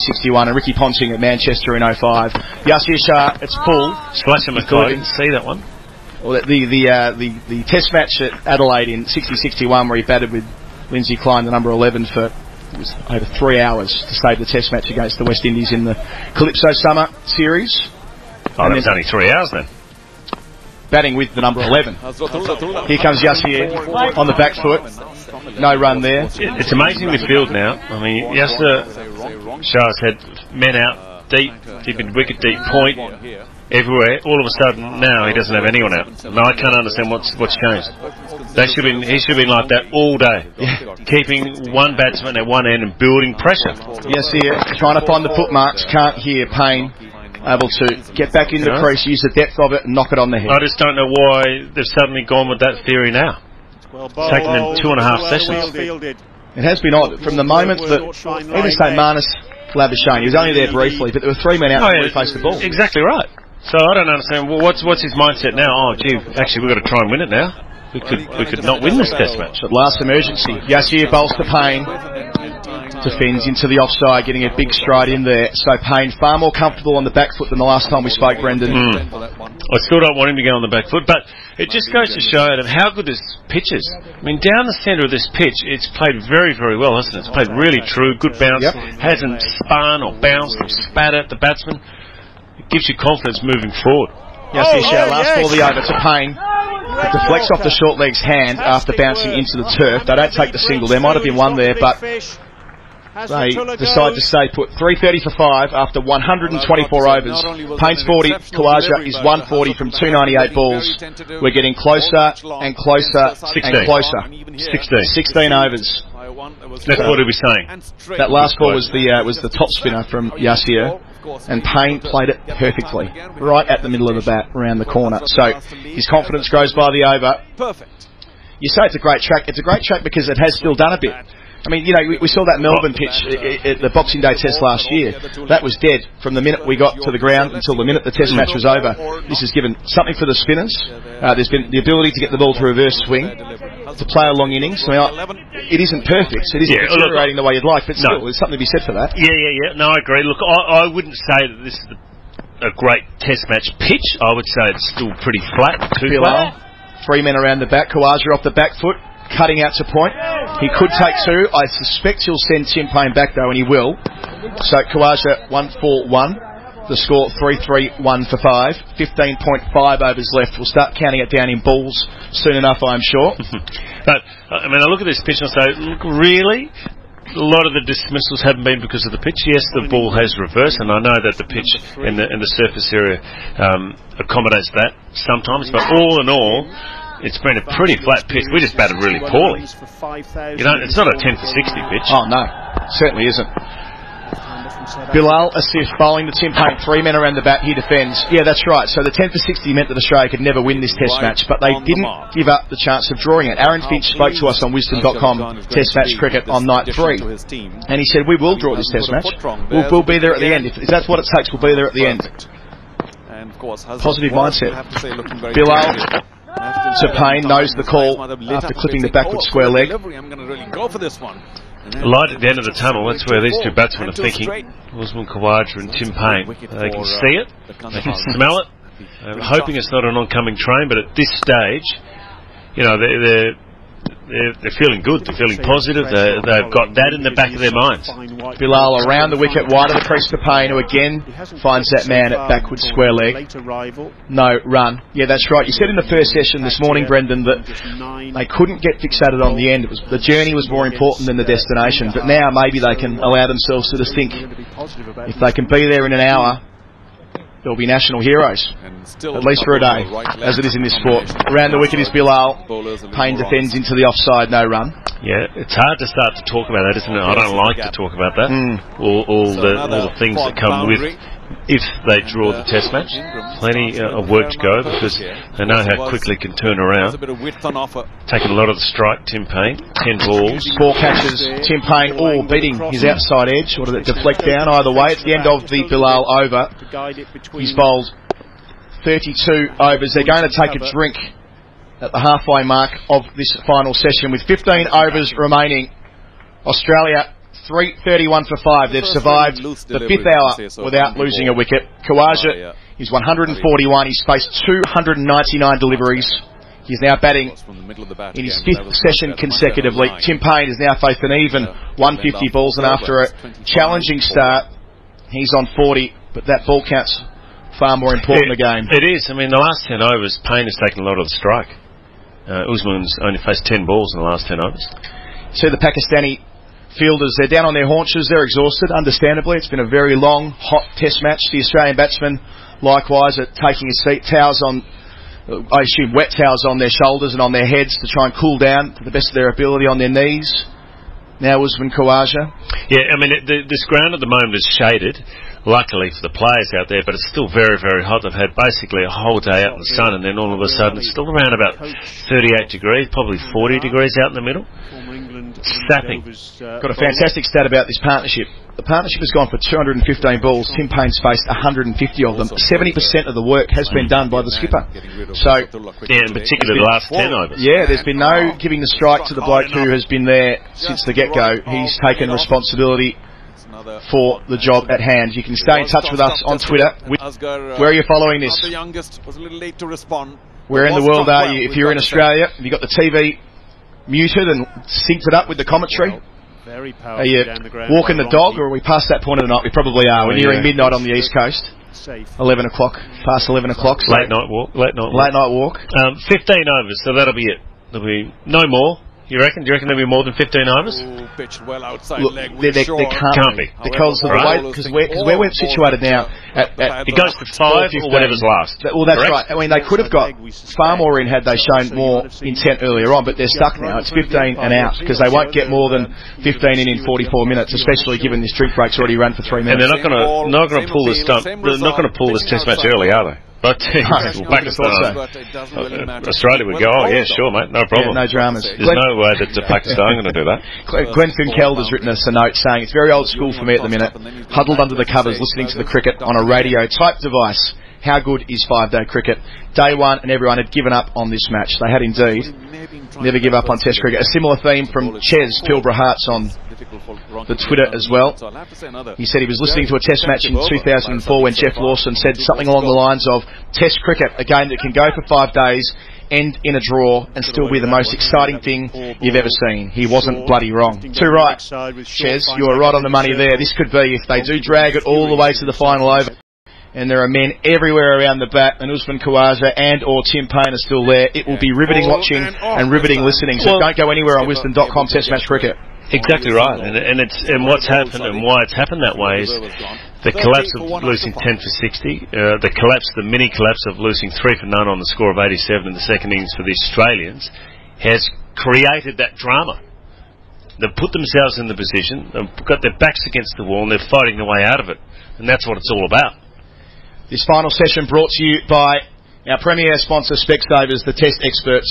61 and Ricky Ponting at Manchester in 05. Yasir Shah, it's full. Splash him, I didn't see that one. Well, the test match at Adelaide in 60-61 where he batted with Lindsay Klein, the number 11, for it was over 3 hours to save the test match against the West Indies in the Calypso Summer Series. Oh, that was only 3 hours then. Batting with the number 11. Here comes Yasir on the back foot. No run there. It's amazing the field now. I mean, Yasir Shah's had men out deep in wicket, deep point, everywhere. All of a sudden now he doesn't have anyone out. No, I can't understand what's changed. He should have been like that all day, keeping one batsman at one end and building pressure. Yasir trying to find the footmarks, can't hear Payne. Able to get back in the crease, use the depth of it and knock it on the head. I just don't know why they've suddenly gone with that theory now. It's taken them 2.5 sessions. It has been odd. From the moment that, even say Marnus Labuschagne, he was only there briefly, but there were 3 men out before he faced the ball. Exactly right. So I don't understand, well, what's his mindset now? Oh, gee, actually we've got to try and win it now. We could not win this test match. At last emergency, Yasir bowls to Payne. Defends into the offside, getting a big stride in there. So Payne far more comfortable on the back foot than the last time we spoke, Brendan. I still don't want him to go on the back foot, but it just goes to show Adam how good this pitch is. I mean, down the centre of this pitch, it's played very, very well, hasn't it? It's played really true, good bounce, hasn't spun or bounced or spat at the batsman. It gives you confidence moving forward. Yasir Shah, last ball of the over to Payne. It deflects off the short leg's hand after bouncing into the turf. They don't take the single. There might have been one there, but they decide to stay put. 330 for 5 after 124 overs. Payne's 40, Khawaja is 140 from 298 balls. We're getting closer and closer and closer. 16 overs. That's what he was saying. That last ball was the top spinner from Yasir, and Payne played it perfectly, right at the middle of the bat, around the corner. So his confidence grows by the over. You say it's a great track. It's a great track because it has still done a bit. I mean, you know, we saw that Melbourne pitch at the Boxing Day test last year. That was dead from the minute we got to the ground until the minute the test match was over. This has given something for the spinners. There's been the ability to get the ball to reverse swing, to play a long innings. I mean, it isn't perfect. It isn't deteriorating the way you'd like, but still, there's something to be said for that. Yeah. No, I agree. Look, I wouldn't say that this is a great test match pitch. I would say it's still pretty flat, too flat. 3 men around the back. Khawaja off the back foot, cutting out to point. He could take 2. I suspect he'll send Tim Payne back though, and he will. So Khawaja 141. The score 3-3-1 for 5. 15.5 overs left. We'll start counting it down in balls soon enough, I'm sure. But I mean, I look at this pitch and I say, look, really, a lot of the dismissals haven't been because of the pitch. Yes, the ball has reversed, and I know that the pitch and the surface area accommodates that sometimes. But all in all, it's been a pretty flat pitch. We just batted really poorly. You know, it's not a 10 for 60 pitch. Oh, no. Certainly isn't. Bilal Asif bowling to Tim Payne. 3 men around the bat. He defends. Yeah, that's right. So the 10 for 60 meant that Australia could never win this test match, but they didn't give up the chance of drawing it. Aaron Finch spoke to us on Wisdom.com Test Match Cricket on night 3, and he said, we will draw this test match. We'll be there at the end. If that's what it takes, we'll be there at the end. Positive mindset. Bilal to Payne, knows the call after clipping the backward square leg. Light at the end of the tunnel, that's where these two batsmen are thinking. Usman Khawaja and Tim Payne. They can see it, they can smell it. I'm hoping it's not an oncoming train, but at this stage, you know, they're feeling good, they're feeling positive, they've got that in the back of their minds. Bilal around the wicket, wide of the crease to Payne, who again finds that man at backward square leg. No run. Yeah, that's right. You said in the first session this morning, Brendan, that they couldn't get fixated on the end. The journey was more important than the destination, but now maybe they can allow themselves to just think, if they can be there in an hour, they'll be national heroes, at least for a day, as it is in this sport. Around the wicket is Bilal. Payne defends into the offside, no run. Yeah, it's hard to start to talk about that, isn't it? I don't like to talk about that. All the things that come with if they draw the test match. Plenty of work to go because they know how quickly it can turn around. Taking a lot of the strike, Tim Payne. 10 balls. 4 catches. Tim Payne, beating his outside edge. Or did it deflect down? Either way, it's the end of the Bilal over. He's bowled 32 overs. They're going to take a drink at the halfway mark of this final session with 15 overs remaining. Australia 331 for 5. They've survived the 5th hour without losing a wicket. Khawaja is 141. He's faced 299 deliveries. He's now batting in his 5th session consecutively. Tim Payne has now faced an even 150 balls, and after a challenging start, he's on 40, but that ball count's far more important in the game. It is. I mean, the last 10 overs, Payne has taken a lot of the strike. Usman's only faced 10 balls in the last 10 overs. So the Pakistani fielders, they're down on their haunches, they're exhausted, understandably. It's been a very long, hot test match. The Australian batsmen, likewise, are taking a seat, towels on, I assume wet towels on their shoulders and on their heads to try and cool down to the best of their ability on their knees. Now Usman Khawaja. Yeah, I mean, this ground at the moment is shaded, luckily for the players out there, but it's still very, very hot. They've had basically a whole day out in the sun, and then all of a sudden it's still around about 38 degrees, probably 40 degrees out in the middle. Sapping. Got a fantastic stat about this partnership. The partnership has gone for 215 balls. Tim Payne's faced 150 of them. 70% of the work has been done by the skipper. So, yeah, in particular the last 10 overs. Yeah, there's been no giving the strike to the bloke who has been there since the get-go. He's taken responsibility for the job at hand. You can stay in touch with us on Twitter. Where are you following this? Where in the world are you? If you're in Australia, have you got the TV muted and synced it up with the commentary? Are you walking the dog, or are we past that point of the night? We probably are. We're nearing midnight on the East Coast. 11 o'clock, past 11 o'clock. So late night walk. 15 overs, so that'll be it. There'll be no more. You reckon? Do you reckon there'll be more than 15 overs? Look, there can't be. Because of the way, because where we're situated now, it goes to 5 or whatever's last. Well, that's right. I mean, they could have got far more in had they shown more intent earlier on, but they're stuck now. It's 15 and out, because they won't get more than 15 in 44 minutes, especially given this drink break's already run for 3 minutes. And they're not going to pull this stunt. They're not going to pull this test match early, are they? But Pakistan, Australia would go, oh yeah, sure mate, no problem. Yeah, no dramas. There's no way that Pakistan are going to do that. Glenn Finkeld has written us a note saying, it's very old school for me at the minute, huddled under the covers listening to the cricket on a radio type device. How good is 5-day cricket? Day one and everyone had given up on this match. They had indeed. Never give up on test cricket. A similar theme from Ches Pilbara Hearts on the Twitter as well. He said he was listening to a test match in 2004 when Jeff Lawson said something along the lines of, test cricket, a game that can go for 5 days, end in a draw and still be the most exciting thing you've ever seen. He wasn't bloody wrong. Too right, Ches, you were right on the money there. This could be, if they do drag it all the way to the final over, and there are men everywhere around the bat, and Usman Khawaja and or Tim Payne are still there, it will be riveting watching and riveting listening. So don't go anywhere on wisdom.com test match cricket. Exactly right, and what's happened and why it's happened that way is the collapse of losing 10 for 60, the mini collapse of losing 3 for none on the score of 87 in the second innings for the Australians has created that drama. They've put themselves in the position, they've got their backs against the wall, and they're fighting their way out of it, and that's what it's all about. This final session brought to you by our premier sponsor, Specsavers, the test experts,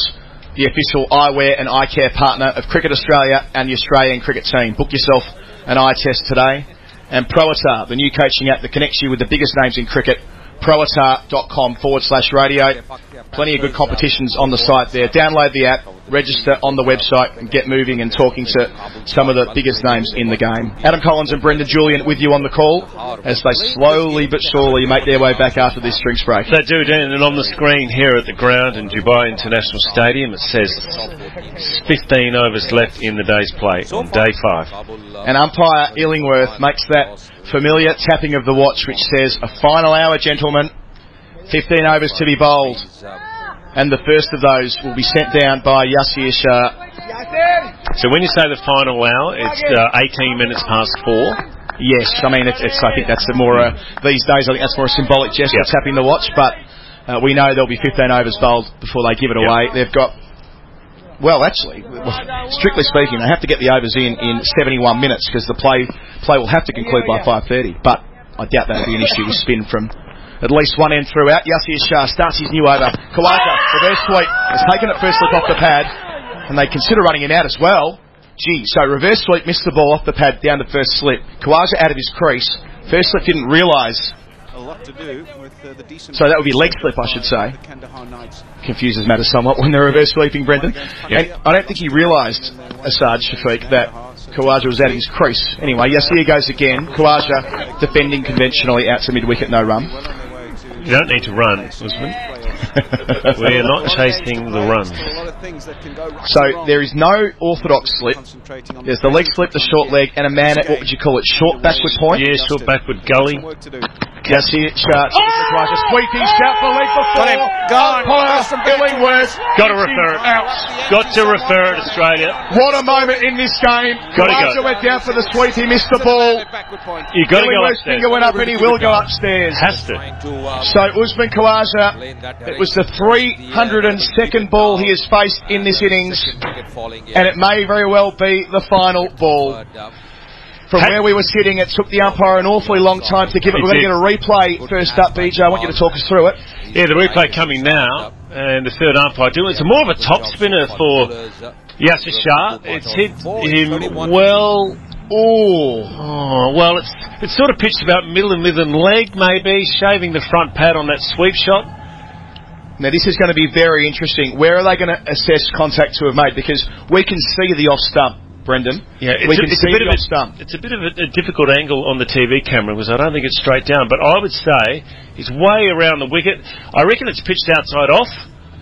the official eyewear and eye care partner of Cricket Australia and the Australian cricket team. Book yourself an eye test today. And ProAtar, the new coaching app that connects you with the biggest names in cricket. ProAtar.com/radio. Plenty of good competitions on the site there. Download the app, register on the website, and get moving and talking to some of the biggest names in the game. Adam Collins and Brendan Julian with you on the call as they slowly but surely make their way back after this drinks break. They do, Dan, and on the screen here at the ground in Dubai International Stadium it says 15 overs left in the day's play on day 5. And umpire Illingworth makes that familiar tapping of the watch which says, a final hour, gentlemen. 15 overs to be bowled. And the first of those will be sent down by Yasir Shah. So when you say the final hour, it's 18 minutes past 4? Yes, I mean, I think that's more, these days, I think that's more a symbolic gesture, tapping the watch, but we know there'll be 15 overs bowled before they give it away. They've got, well, actually, strictly speaking, they have to get the overs in 71 minutes because the play will have to conclude by 5:30, but I doubt that'll be an issue with spin from at least one end throughout. Yasir Shah starts his new over. Khawaja, reverse sweep, has taken it first slip off the pad, and they consider running him out as well. Gee, so reverse sweep missed the ball off the pad down to first slip. Khawaja out of his crease. First slip didn't realise. So that would be leg slip, I should say. Confuses matters somewhat when they're reverse sweeping, Brendan. And I don't think he realised, Asad Shafiq, that Khawaja was out of his crease. Anyway, yes, here goes again. Khawaja defending conventionally out to mid-wicket, no run. You don't need to run, Usman. We're not chasing the run. So there is no orthodox slip. There's the leg slip, the short leg, and a man at, what would you call it, short backward point? Yeah, short backward gully. Yes, here, Sharks. A sweeping shout for leg before. Illingworth. Got to refer it. Got to refer it, Australia. What a moment in this game. Khawaja went down for the sweep. He missed the ball. You got to go upstairs. Finger went up and he will go upstairs. Has to. So Usman Khawaja, it was the 302nd ball he has faced in this innings, and it may very well be the final ball. From where we were sitting, it took the umpire an awfully long time to give it. We're going to get a replay first up, BJ. I want you to talk us through it. Yeah, the replay coming now, and the third umpire doing it. It's more of a top spinner for Yasir Shah. It's hit him well. Well, it's sort of pitched about middle and midland leg, maybe, shaving the front pad on that sweep shot. Now, this is going to be very interesting. Where are they going to assess contact to have made? Because we can see the off stump, Brendan. Yeah, it's a bit of a difficult angle on the TV camera because I don't think it's straight down. But I would say it's way around the wicket. I reckon it's pitched outside off.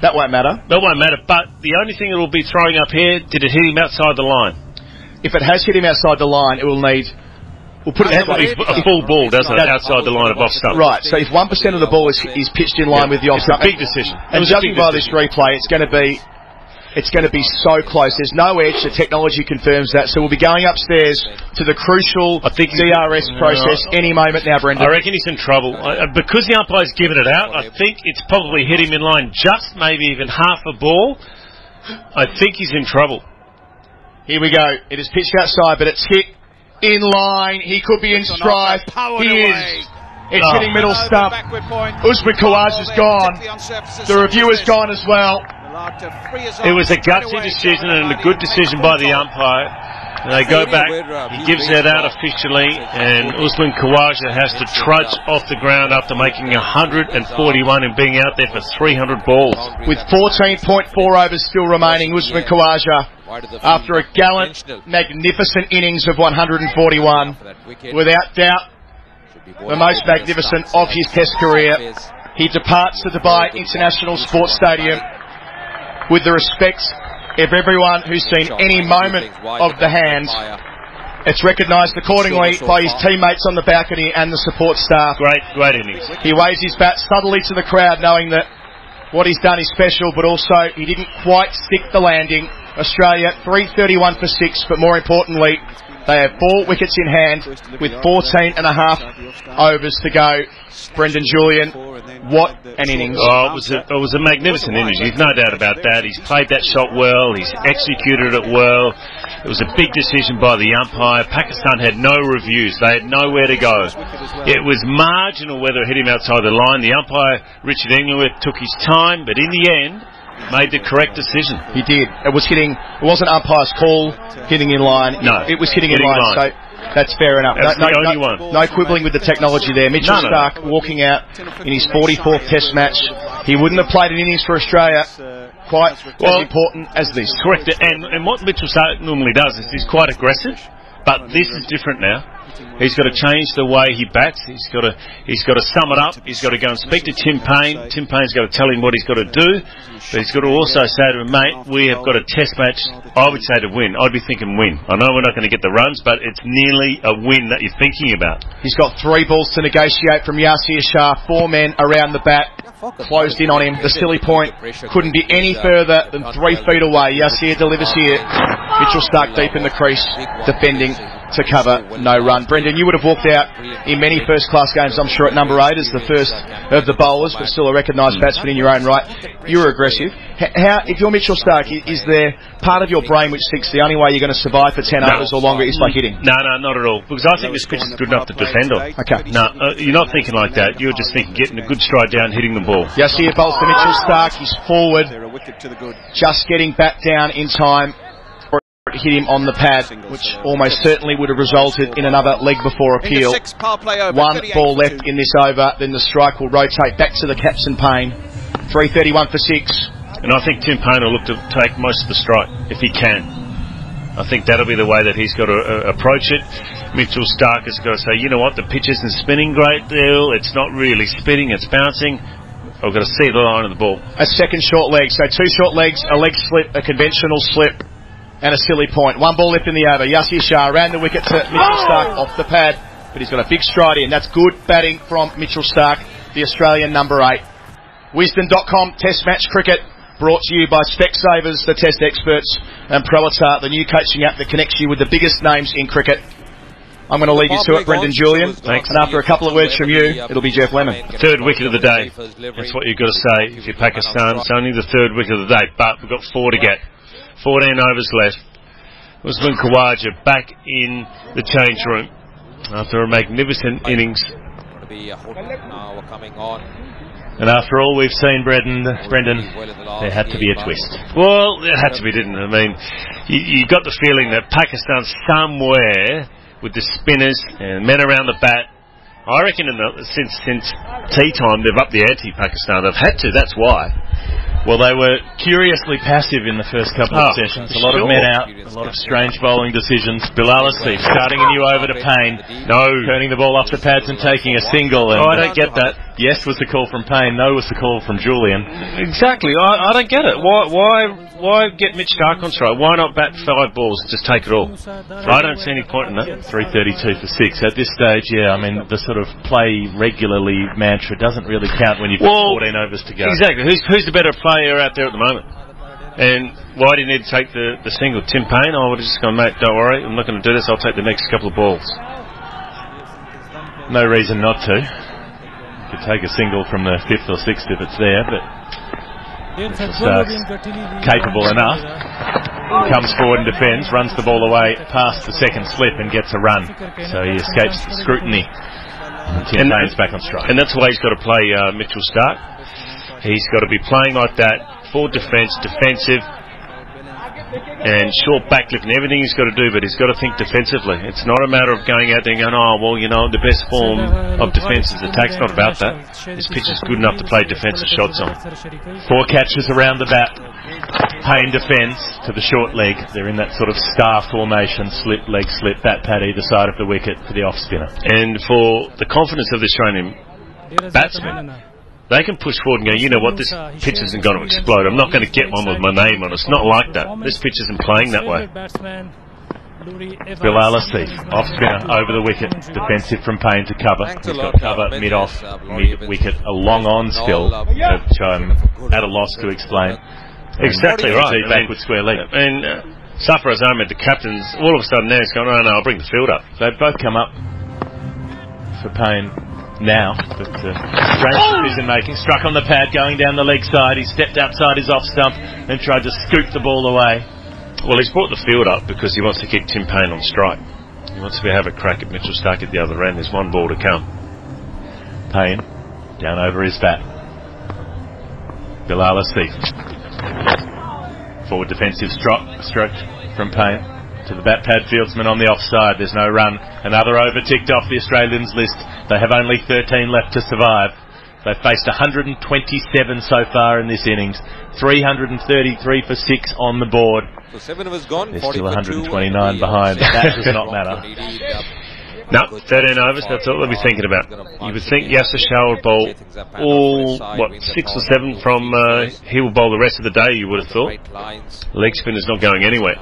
That won't matter. That won't matter. But the only thing it will be throwing up here, did it hit him outside the line? If it has hit him outside the line, it will need... We'll put it a full ball, doesn't it, outside the line of off stump. Right, so if 1% of the ball is pitched in line with the off stump... It's a big decision. And judging by this replay, it's going to be so close. There's no edge. The technology confirms that. So we'll be going upstairs to the crucial DRS process any moment now, Brendan. I reckon he's in trouble. Because the umpire's given it out, I think it's probably hit him in line just maybe even half a ball. I think he's in trouble. Here we go. It is pitched outside, but it's hit in line. He could be in strife. He is. It's hitting middle stump. Usman Khawaja's gone. The reviewer's gone as well. It was a gutsy decision and a good decision by the umpire. And they go back. He gives that out officially, and Usman Khawaja has to trudge off the ground after making 141 and being out there for 300 balls. With 14.4 overs still remaining, Usman Khawaja, after a gallant, magnificent innings of 141, without doubt, the most magnificent of his Test career, he departs the Dubai International Sports Stadium with the respect of everyone who's seen any moment of the hands. It's recognised accordingly by his teammates on the balcony and the support staff. Great innings. He waves his bat subtly to the crowd, knowing that what he's done is special, but also he didn't quite stick the landing. Australia 331 for 6, but more importantly, they have 4 wickets in hand with 14 and a half overs to go. Brendan Julian, what an innings. Oh, it was a magnificent innings. There's no doubt about that. He's played that shot well. He's executed it well. It was a big decision by the umpire. Pakistan had no reviews. They had nowhere to go. It was marginal whether it hit him outside the line. The umpire, Richard Engleworth, took his time, but in the end, made the correct decision. He did. It wasn't umpire's call hitting in line. No. It was hitting in line. So that's fair enough. That's the only one. No quibbling with the technology there. Mitchell Starc walking out in his 44th Test match. He wouldn't have played an innings for Australia quite as important as this. Correct. And what Mitchell Starc normally does is he's quite aggressive, but this is different now. He's got to change the way he bats. He's got to sum it up. He's got to go and speak to Tim Payne. Tim Payne's got to tell him what he's got to do. But he's got to also say to him, mate, we have got a Test match. I would say to win. I'd be thinking win. I know we're not going to get the runs, but it's nearly a win that you're thinking about. He's got 3 balls to negotiate from Yasir Shah. 4 men around the bat. Closed in on him. The silly point couldn't be any further than 3 feet away. Yasir delivers here. Mitchell Starc deep in the crease, defending to cover no run. Brendan, you would have walked out in many first-class games, I'm sure, at number 8 as the first of the bowlers, but still a recognised batsman in your own right. You were aggressive. If you're Mitchell Starc, is there part of your brain which thinks the only way you're going to survive for 10 overs or longer is by hitting? No, not at all. Because I think this pitch is good enough to defend on. Okay. No, you're not thinking like that. You're just thinking getting a good stride down, hitting the ball. Yasir bowls to Mitchell Starc. He's forward, just getting back down in time. Hit him on the pad, which almost certainly would have resulted in another leg before appeal. 1 ball left in this over, then the strike will rotate back to the captain Payne. 331 for 6. And I think Tim Payne will look to take most of the strike, if he can. I think that'll be the way that he's got to approach it. Mitchell Starc has got to say, you know what, the pitch isn't spinning great deal. It's not really spinning, it's bouncing. I've got to see the line of the ball. A second short leg. So 2 short legs, a leg slip, a conventional slip, and a silly point. 1 ball left in the over. Yasir Shah around the wicket to Mitchell Starc off the pad, but he's got a big stride in. That's good batting from Mitchell Starc, the Australian number 8. Wisden.com Test Match Cricket, brought to you by Specsavers, the test experts, and Prelatar, the new coaching app that connects you with the biggest names in cricket. I'm going to leave you to it, Brendan Julian. Thanks. And after a couple of words from you, it'll be Jeff Lemon. 3rd wicket of the day. That's what you've got to say. If you're Pakistan, it's only the 3rd wicket of the day, but we've got 4 to get. 14 overs left. Usman Khawaja back in the change room after a magnificent innings. And after all we've seen, Brendan, there had to be a twist. Well, there had to be, didn't it? I mean, you got the feeling that Pakistan somewhere, with the spinners and men around the bat, I reckon since tea time they've upped the ante. Pakistan, they've had to. That's why. Well, they were curiously passive in the first couple of sessions. A lot of men out, a lot of strange bowling decisions. Bilal Asif starting a new over to Payne. No. Turning the ball off the pads and taking a single. And I don't get that. Yes was the call from Payne. No was the call from Julian. Exactly. I don't get it. Why get Mitch Starc on strike? Why not bat 5 balls and just take it all? I don't see any point in that. 332 for 6. At this stage, yeah, I mean, the sort of play regularly mantra doesn't really count when you've got 14 overs to go. Exactly. Who's the better player out there at the moment? And why do you need to take the single? Tim Payne? I would have just gone, mate, don't worry, I'm not going to do this, I'll take the next couple of balls. No reason not to. You could take a single from the 5th or 6th if it's there, but Starc's capable enough. Comes forward and defends, runs the ball away past the second slip and gets a run. So he escapes scrutiny. Tim Payne's back on strike. And that's why he's got to play Mitchell Starc. He's got to be playing like that, for defence, defensive, and short backlip and everything he's got to do, but he's got to think defensively. It's not a matter of going out there and going, oh, well, you know, the best form of defence is attack. It's not about that. This pitch is good enough to play defensive shots on. 4 catches around the bat. Payne defends to the short leg. They're in that sort of star formation, slip, leg, slip, bat pad either side of the wicket for the off spinner. And for the confidence of the Australian batsmen, they can push forward and go, you know what, this pitch isn't going to explode. I'm not going to get one with my name on it. It's not like that. This pitch isn't playing that way. Bilal Asif, off spinner, over the wicket, defensive from Payne to cover. He's got cover mid-off, mid-wicket, a long on still, which I'm at a loss to explain. Exactly right. Backward square leg. And Safraz Ahmed, the captain's, all of a sudden now he's going, oh no, I'll bring the field up. They've both come up for Payne now, but strange decision making. Struck on the pad, going down the leg side. He stepped outside his off stump and tried to scoop the ball away. Well, he's brought the field up because he wants to keep Tim Payne on strike. He wants to have a crack at Mitchell Starc at the other end. There's 1 ball to come. Payne down over his bat. Bilal Asif. Forward defensive stroke from Payne to the bat pad fieldsman on the offside. There's no run. Another over ticked off the Australians list. They have only 13 left to survive. They've faced 127 so far in this innings. 333 for 6 on the board. So 7 was gone. They're still 129 behind. That does not matter. No, 13 overs, that's all they'll be thinking about. You would think Yasir Shah would bowl all, 6 or 7 from, he will bowl the rest of the day, you would have thought. Leg spinner's not going anywhere.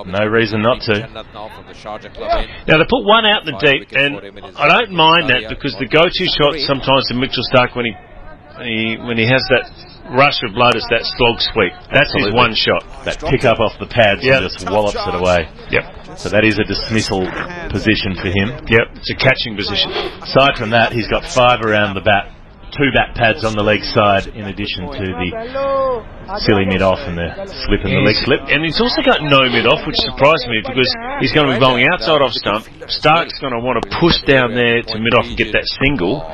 No reason not to. Now, they put 1 out in the deep, and I don't mind that because the go-to shot sometimes to Mitchell Starc when he has that rush of blood is that slog sweep. That's his 1 shot. That pick up off the pads and just wallops it away. Yep. So that is a dismissal position for him. Yep, it's a catching position. Aside from that, he's got 5 around the bat, 2 bat pads on the leg side, in addition to the silly mid-off and the slip and the leg slip. And he's also got no mid-off, which surprised me because he's going to be bowling outside off stump. Stark's going to want to push down there to mid-off and get that single.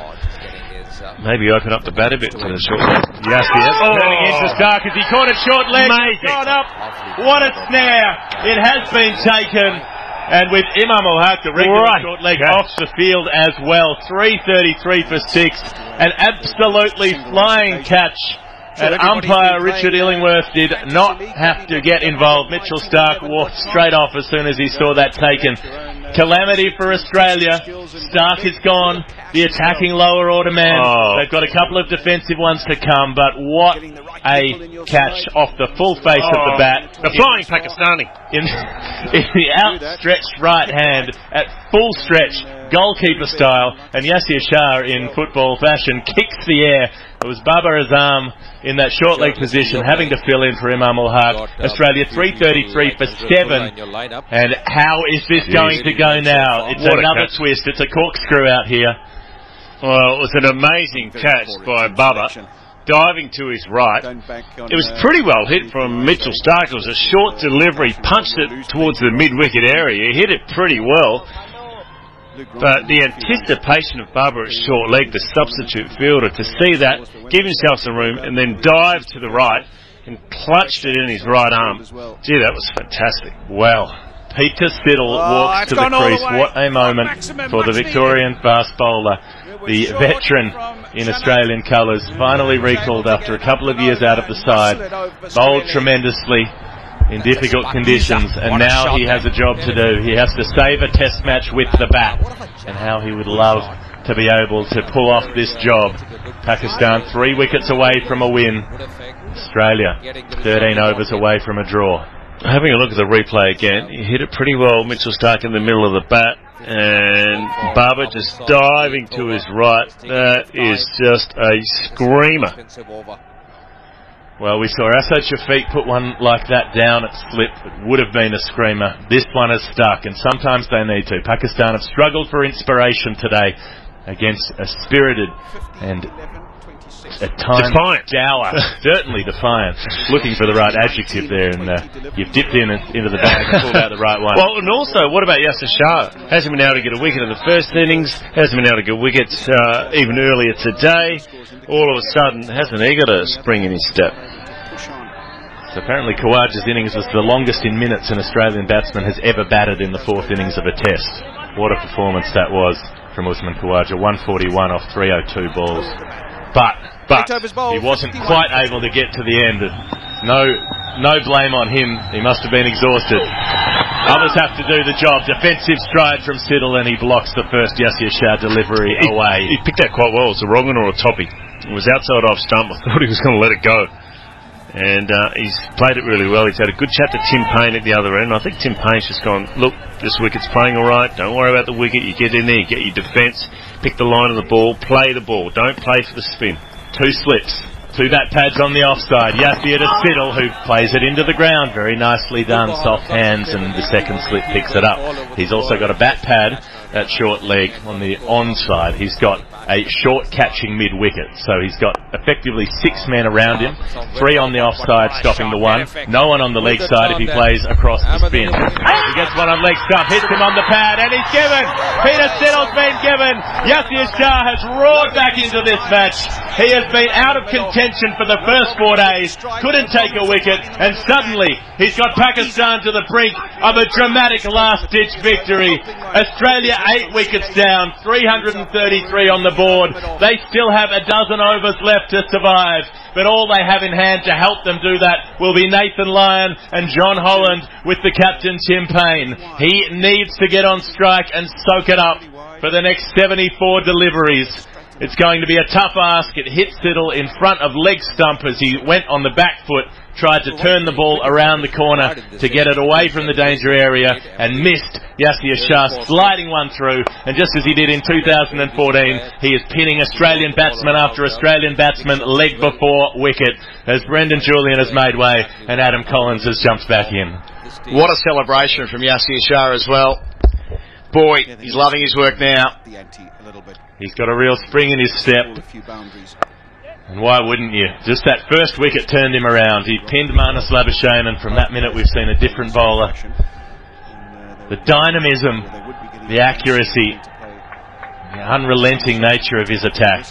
Maybe open up the bat a bit to the short leg. Yes, turning into Starc as he caught it short leg. Gone up. What a snare. It has been taken. And with Imam Ul-Haq, the regular short leg off the field as well. 333 for 6. An absolutely flying catch And umpire Richard Illingworth did not have to get involved. Mitchell Starc walked straight off as soon as he saw that taken. Calamity for Australia. Starc is gone. The attacking lower order man. They've got a couple of defensive ones to come, but what a catch off the full face of the bat. The flying Pakistani. In the outstretched right hand at full stretch, goalkeeper style, and Yasir Shah in football fashion kicks the air. It was Babar Azam in that short leg position having to fill in for Imam Ul-Haq. Australia 333 for 7. And how is this going to go now? It's another twist. It's a corkscrew out here. Well, it was an amazing catch by Bubba, diving to his right. It was pretty well hit from Mitchell Starc. It was a short delivery, punched it towards the mid-wicket area. He hit it pretty well. But the anticipation of Bubba at short leg, the substitute fielder, to see that, give himself some room, and then dive to the right and clutched it in his right arm. Gee, that was fantastic. Well, Peter Siddle walks to the crease. What a moment for the Victorian fast bowler. The veteran in Australian colours, finally recalled after a couple of years out of the side, bowled tremendously in difficult conditions, and now he has a job to do. He has to save a test match with the bat, and how he would love to be able to pull off this job. Pakistan 3 wickets away from a win. Australia 13 overs away from a draw. Having a look at the replay again, he hit it pretty well, Mitchell Starc in the middle of the bat, and Bubba just diving to his right. That is just a screamer. Well, we saw Asad Shafiq put one like that down at slip. It would have been a screamer. This one is stuck, and sometimes they need to. Pakistan have struggled for inspiration today against a spirited and at times dour, certainly defiant. Looking for the right adjective there, and you've dipped into the bag and pulled out the right one. Well, and also, what about Yasir Shah? Hasn't been able to get a wicket in the first innings, hasn't been able to get wickets even earlier today. All of a sudden, hasn't he got a spring in his step? So apparently Khawaja's innings was the longest in minutes an Australian batsman has ever batted in the 4th innings of a test. What a performance that was from Usman Khawaja. 141 off 302 balls. But he wasn't quite able to get to the end. No blame on him. He must have been exhausted. Others have to do the job. Defensive stride from Siddle, and he blocks the first Yasir Shah delivery away. He picked that quite well. It was a wrong one or a toppy. It was outside off stump. I thought he was going to let it go. And he's played it really well. He's had a good chat to Tim Payne at the other end. I think Tim Payne's just gone, look, this wicket's playing all right. Don't worry about the wicket. You get in there, you get your defence, pick the line of the ball, play the ball. Don't play for the spin. 2 slips. 2 bat pads on the offside. Yasir to Siddle, who plays it into the ground. Very nicely done. Soft hands, and the second slip picks it up. He's also got a bat pad at short leg on the onside. He's got a short catching mid-wicket. So he's got effectively 6 men around him. 3 on the offside, stopping the 1. No one on the leg side if he plays across the spin. He gets one on leg stump, hits him on the pad, and he's given. Peter Siddle's been given. Yasir Shah has roared back into this match. He has been out of contention for the first 4 days, couldn't take a wicket, and suddenly he's got Pakistan to the brink of a dramatic last-ditch victory. Australia 8 wickets down, 333 on the board. They still have a dozen overs left to survive, but all they have in hand to help them do that will be Nathan Lyon and John Holland with the captain Tim Payne. He needs to get on strike and soak it up for the next 74 deliveries. It's going to be a tough ask. It hit Siddle in front of leg stump as he went on the back foot, tried to turn the ball around the corner to get it away from the danger area, and missed Yasir Shah sliding one through. And just as he did in 2014, he is pinning Australian batsman after Australian batsman leg before wicket as Brendan Julian has made way and Adam Collins has jumped back in. What a celebration from Yasir Shah as well. Boy, he's loving his work now. He's got a real spring in his step. And why wouldn't you? Just that first wicket turned him around. He pinned Marnus Labuschagne, and from that minute we've seen a different bowler. The dynamism, the accuracy, the unrelenting nature of his attack.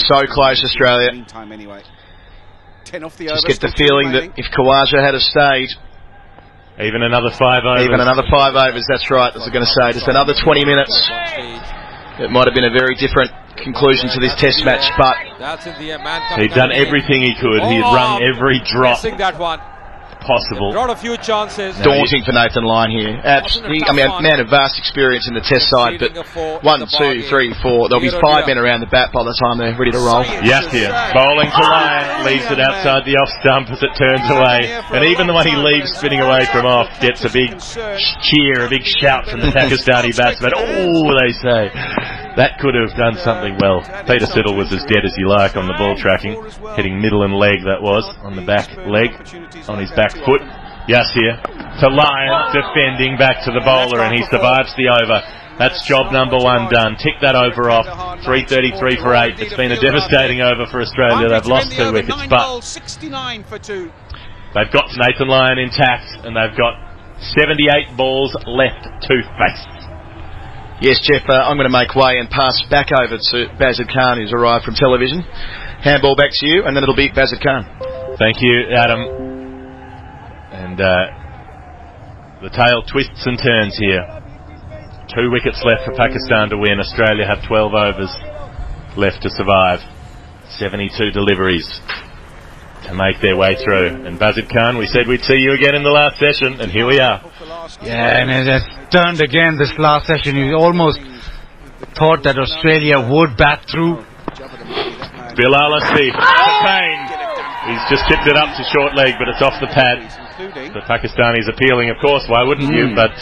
So close, Australia. Just get the feeling that if Khawaja had stayed, even another 5 overs. Even another 5 overs, that's right. I was going to say, just another 20 minutes. It might have been a very different conclusion to this test match, but he'd done everything he could. He had rung every drop possible. Got a few chances. Daunting for Nathan Lyon here. Absolutely, I mean, a man of vast experience in the test side, but 1, 2, 3, 4. There'll be 5 men around the bat by the time they're ready to roll. Yassir bowling to Lyon, leaves it outside the off stump as it turns away, and even the one he leaves spinning away from off gets a big cheer, a big shout from the Pakistani batsman. Oh, they say. That could have done something well. Peter Siddle was as dead as you like on the ball tracking. Hitting middle and leg, that was, on the back leg, on his back foot. Yassir to Lyon, defending back to the bowler, and he survives the over. That's job number 1 done. Tick that over off. 333 for 8. It's been a devastating over for Australia. They've lost 2 wickets, but they've got Nathan Lyon intact, and they've got 78 balls left to face. Yes, Jeff, I'm going to make way and pass back over to Bazid Khan, who's arrived from television. Handball back to you, and then it'll be Bazid Khan. Thank you, Adam. And the tale twists and turns here. 2 wickets left for Pakistan to win. Australia have 12 overs left to survive. 72 deliveries to make their way through. And Bazid Khan, we said we'd see you again in the last session, and here we are. Yeah, and it has turned again this last session. You almost thought that Australia would bat through. Bilal Asif, Payne. He's just tipped it up to short leg, but it's off the pad. The Pakistanis appealing, of course, why wouldn't you? But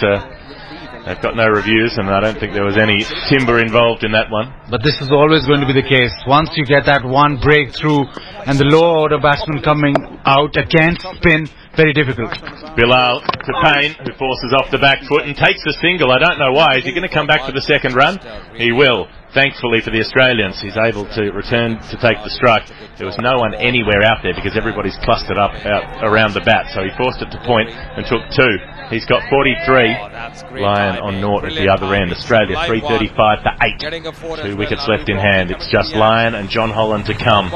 they've got no reviews, and I don't think there was any timber involved in that one. But this is always going to be the case. Once you get that one breakthrough and the lower order batsman coming out against spin, very difficult. Bilal to Payne, who forces off the back foot and takes the single. I don't know why. Is he going to come back for the second run? He will. Thankfully for the Australians, he's able to return to take the strike. There was no one anywhere out there because everybody's clustered up out around the bat, so he forced it to point and took 2. He's got 43. Lyon on naught at the other end. Australia 335 for 8. 2 wickets left in hand. It's just Lyon and John Holland to come.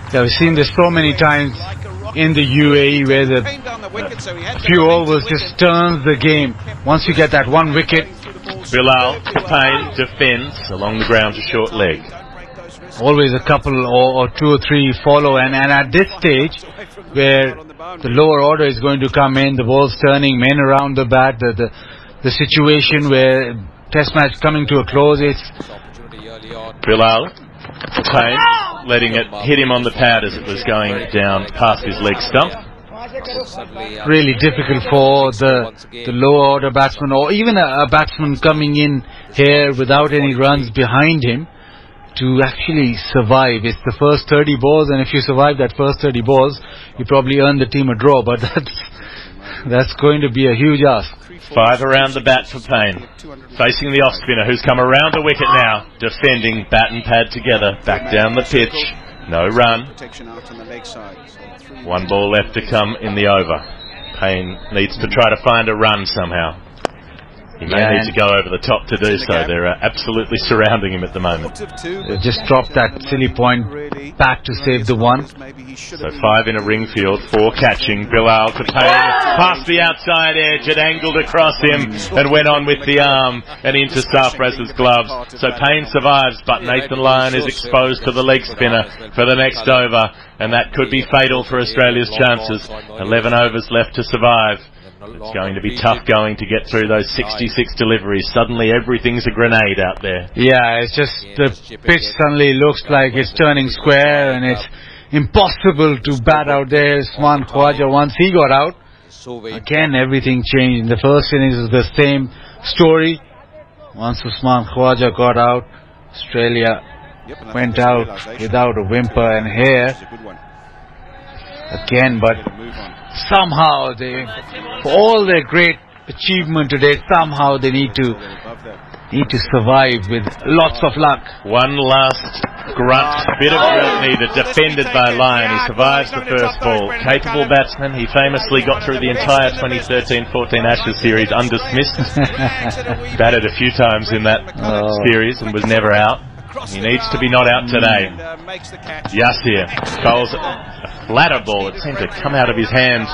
Yeah, we've seen this so many times in the UAE where the few overs just turns the game. Once you get that 1 wicket. Bilal Payne defends along the ground to short leg. Always a couple or 2 or 3 follow, and at this stage where the lower order is going to come in, the ball's turning, men around the bat, the situation where test match coming to a close, it's Bilal Payne letting it hit him on the pad as it was going down past his leg stump. Really difficult for the lower order batsman, or even a batsman coming in here without any runs behind him, to actually survive. It's the first 30 balls, and if you survive that first 30 balls, you probably earn the team a draw, but that's going to be a huge ask. 5 around the bat for Payne, facing the off spinner who's come around the wicket now, defending, bat and pad together, back down the pitch, no run. 1 ball left to come in the over. Payne needs to try to find a run somehow. He may need to go over the top to do so. They're absolutely surrounding him at the moment. They just dropped that silly point back to save the 1. So 5 in a ring field, 4 catching. Bilal to Payne, past the outside edge, it angled across him and went on with the arm and into Sarfraz's gloves. So Payne survives, but Nathan Lyon is exposed to the leg spinner for the next over, and that could be fatal for Australia's chances. 11 overs left to survive. It's going to be tough going to get through those 66 deliveries. Suddenly everything's a grenade out there. Yeah, it's just the pitch suddenly looks like it's turning square, and it's impossible to bat out there. Usman Khawaja, once he got out, again everything changed. In the first innings was the same story. Once Usman Khawaja got out, Australia went out without a whimper, and here again, but somehow they, for all their great achievement today, somehow they need to survive with lots of luck. One last grunt, bit of grunt needed, defended by Lyon. He survives the first ball. Capable batsman. He famously got through the entire 2013-14 Ashes series undismissed. Batted a few times in that series and was never out. He needs to be not out today. Yassir bowls splatter ball. It seemed to come out of his hands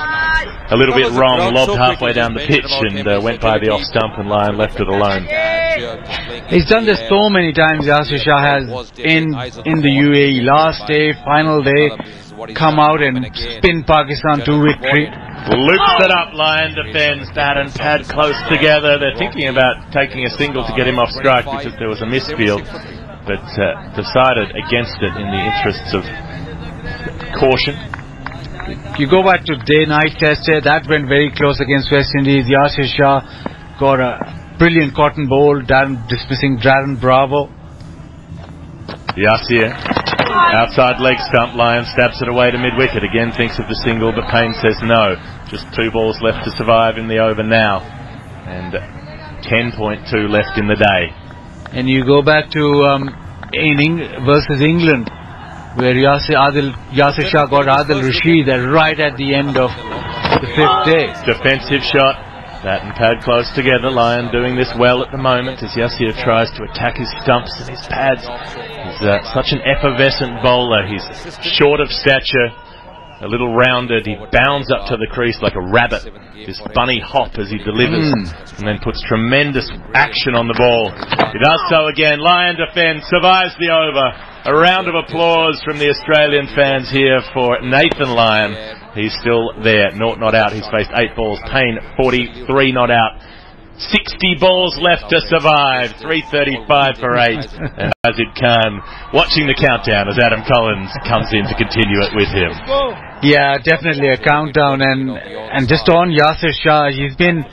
a little bit wrong, lobbed halfway down the pitch and went by the off stump, and Lyon left it alone. He's done this so many times, Yasir Shah has, in the UAE. Last day, final day, come out and spin Pakistan to victory. Loops it up, Lyon defends, bat and pad close together. They're thinking about taking a single to get him off strike because there was a misfield, but decided against it in the interests of caution. You go back to day-night test here, that went very close against West Indies. Yasir Shah got a brilliant cotton bowl, dismissing Darren Bravo. Yasir, outside leg stump, Lyon stabs it away to mid-wicket. Again thinks of the single, but Payne says no. Just 2 balls left to survive in the over now, and 10.2 left in the day. And you go back to versus England, where Yasir Shah got Adil Rashid right at the end of the 5th day. Defensive shot, bat and pad close together. Lyon doing this well at the moment as Yasir tries to attack his stumps and his pads. He's such an effervescent bowler. He's short of stature, a little rounded. He bounds up to the crease like a rabbit, this bunny hop as he delivers, and then puts tremendous action on the ball. He does so again. Lyon defends, survives the over. A round of applause from the Australian fans here for Nathan Lyon. He's still there, not out. He's faced 8 balls. Payne 43 not out. 60 balls left to survive. 335 for 8. And Azid Khan watching the countdown as Adam Collins comes in to continue it with him. Yeah, definitely a countdown. And just on Yasir Shah, he's been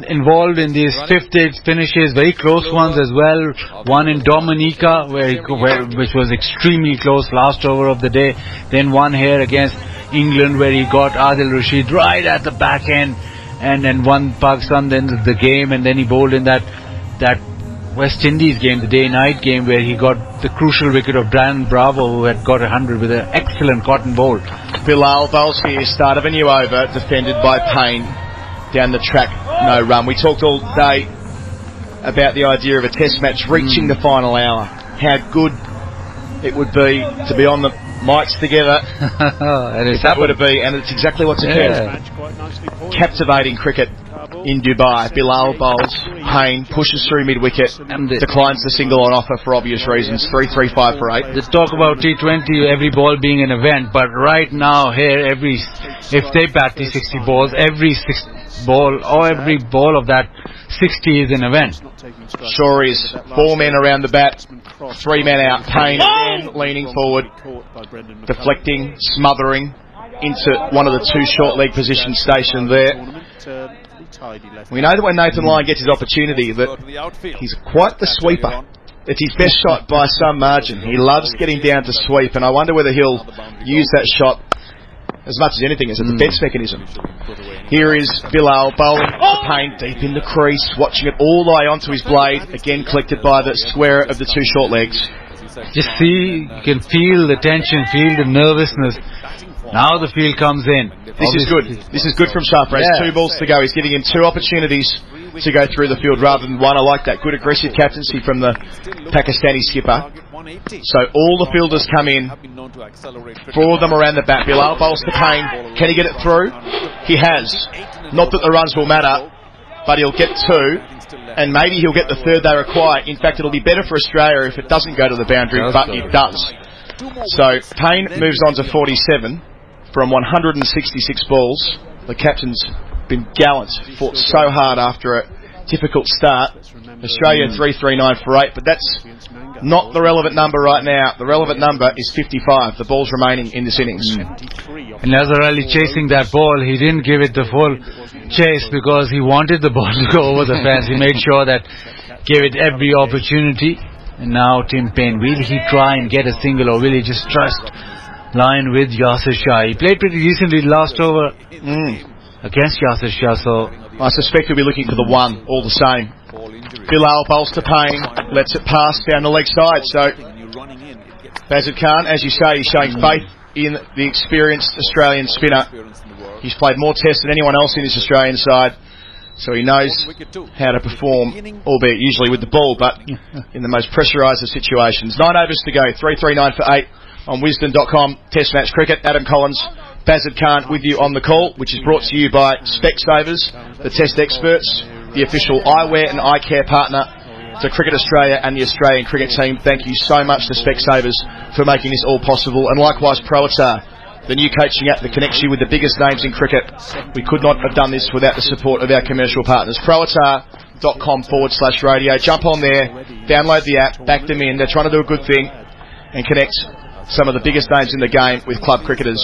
involved in these 5th day finishes, very close ones as well. One in Dominica, which was extremely close, last over of the day. Then one here against England, where he got Adil Rashid right at the back end, and then won Pakistan then the game, and then he bowled in that West Indies game, the day-night game, where he got the crucial wicket of Darren Bravo, who had got 100 with an excellent cotton bowl. Bilal bowls here, start of a new over, defended by Payne. Down the track, no run. We talked all day about the idea of a test match reaching the final hour. How good it would be to be on the mics together. And that would be, and it's exactly what's occurred. Captivating cricket in Dubai. Bilal bowls, Payne pushes through mid-wicket, declines the single on offer for obvious reasons. 335 for 8. Let's talk about T20, every ball being an event, but right now here, if they bat these 60 balls, every ball of that 60 is an event. Sure is. 4 men around the bat, 3 men out. Payne again leaning forward, deflecting, smothering into one of the 2 short leg positions stationed there. We know that when Nathan Lyon gets his opportunity that he's quite the sweeper. It's his best shot by some margin. He loves getting down to sweep, and I wonder whether he'll use that shot as much as anything as a defence mechanism. Here is Bilal bowling to Payne deep in the crease, watching it all the way onto his blade, again collected by the square of the 2 short legs. Just see, you can feel the tension, feel the nervousness. Now the field comes in. This is good. This is good from Sarfraz. 2 balls to go. He's giving him 2 opportunities to go through the field rather than 1. I like that. Good aggressive captaincy from the Pakistani skipper. So all the fielders come in. 4 of them around the bat. Bilal bowls to Payne. Can he get it through? He has. Not that the runs will matter, but he'll get 2. And maybe he'll get the 3rd they require. In fact, it'll be better for Australia if it doesn't go to the boundary, but it does. So Payne moves on to 47 from 166 balls. The captain's been gallant, fought so hard after a difficult start. Australia 339 for 8, but that's not the relevant number right now. The relevant number is 55, the balls remaining in this innings. And Nazar Ali chasing that ball, he didn't give it the full chase because he wanted the ball to go over the fence. He made sure that gave it every opportunity. And now Tim Payne, will he try and get a single, or will he just trust Lyon with Yasir Shah? He played pretty decently last over against Yasir Shah, so I suspect he'll be looking for the 1 all the same. Bilal bowls to Payne, lets it pass down the leg side. So Bazid Khan, as you say, he's showing faith in the experienced Australian spinner. He's played more tests than anyone else in this Australian side, so he knows how to perform, albeit usually with the ball, but in the most pressurised of situations. 9 overs to go, 339 for 8. on Wisdom.com. Test match cricket. Adam Collins, Bazid Khan with you on the call, which is brought to you by Specsavers, the test experts, the official eyewear and eye care partner to Cricket Australia and the Australian cricket team. Thank you so much to Specsavers for making this all possible. And likewise, ProAtar, the new coaching app that connects you with the biggest names in cricket. We could not have done this without the support of our commercial partners. ProAtar.com/radio. Jump on there, download the app, back them in. They're trying to do a good thing and connect some of the biggest names in the game with club cricketers.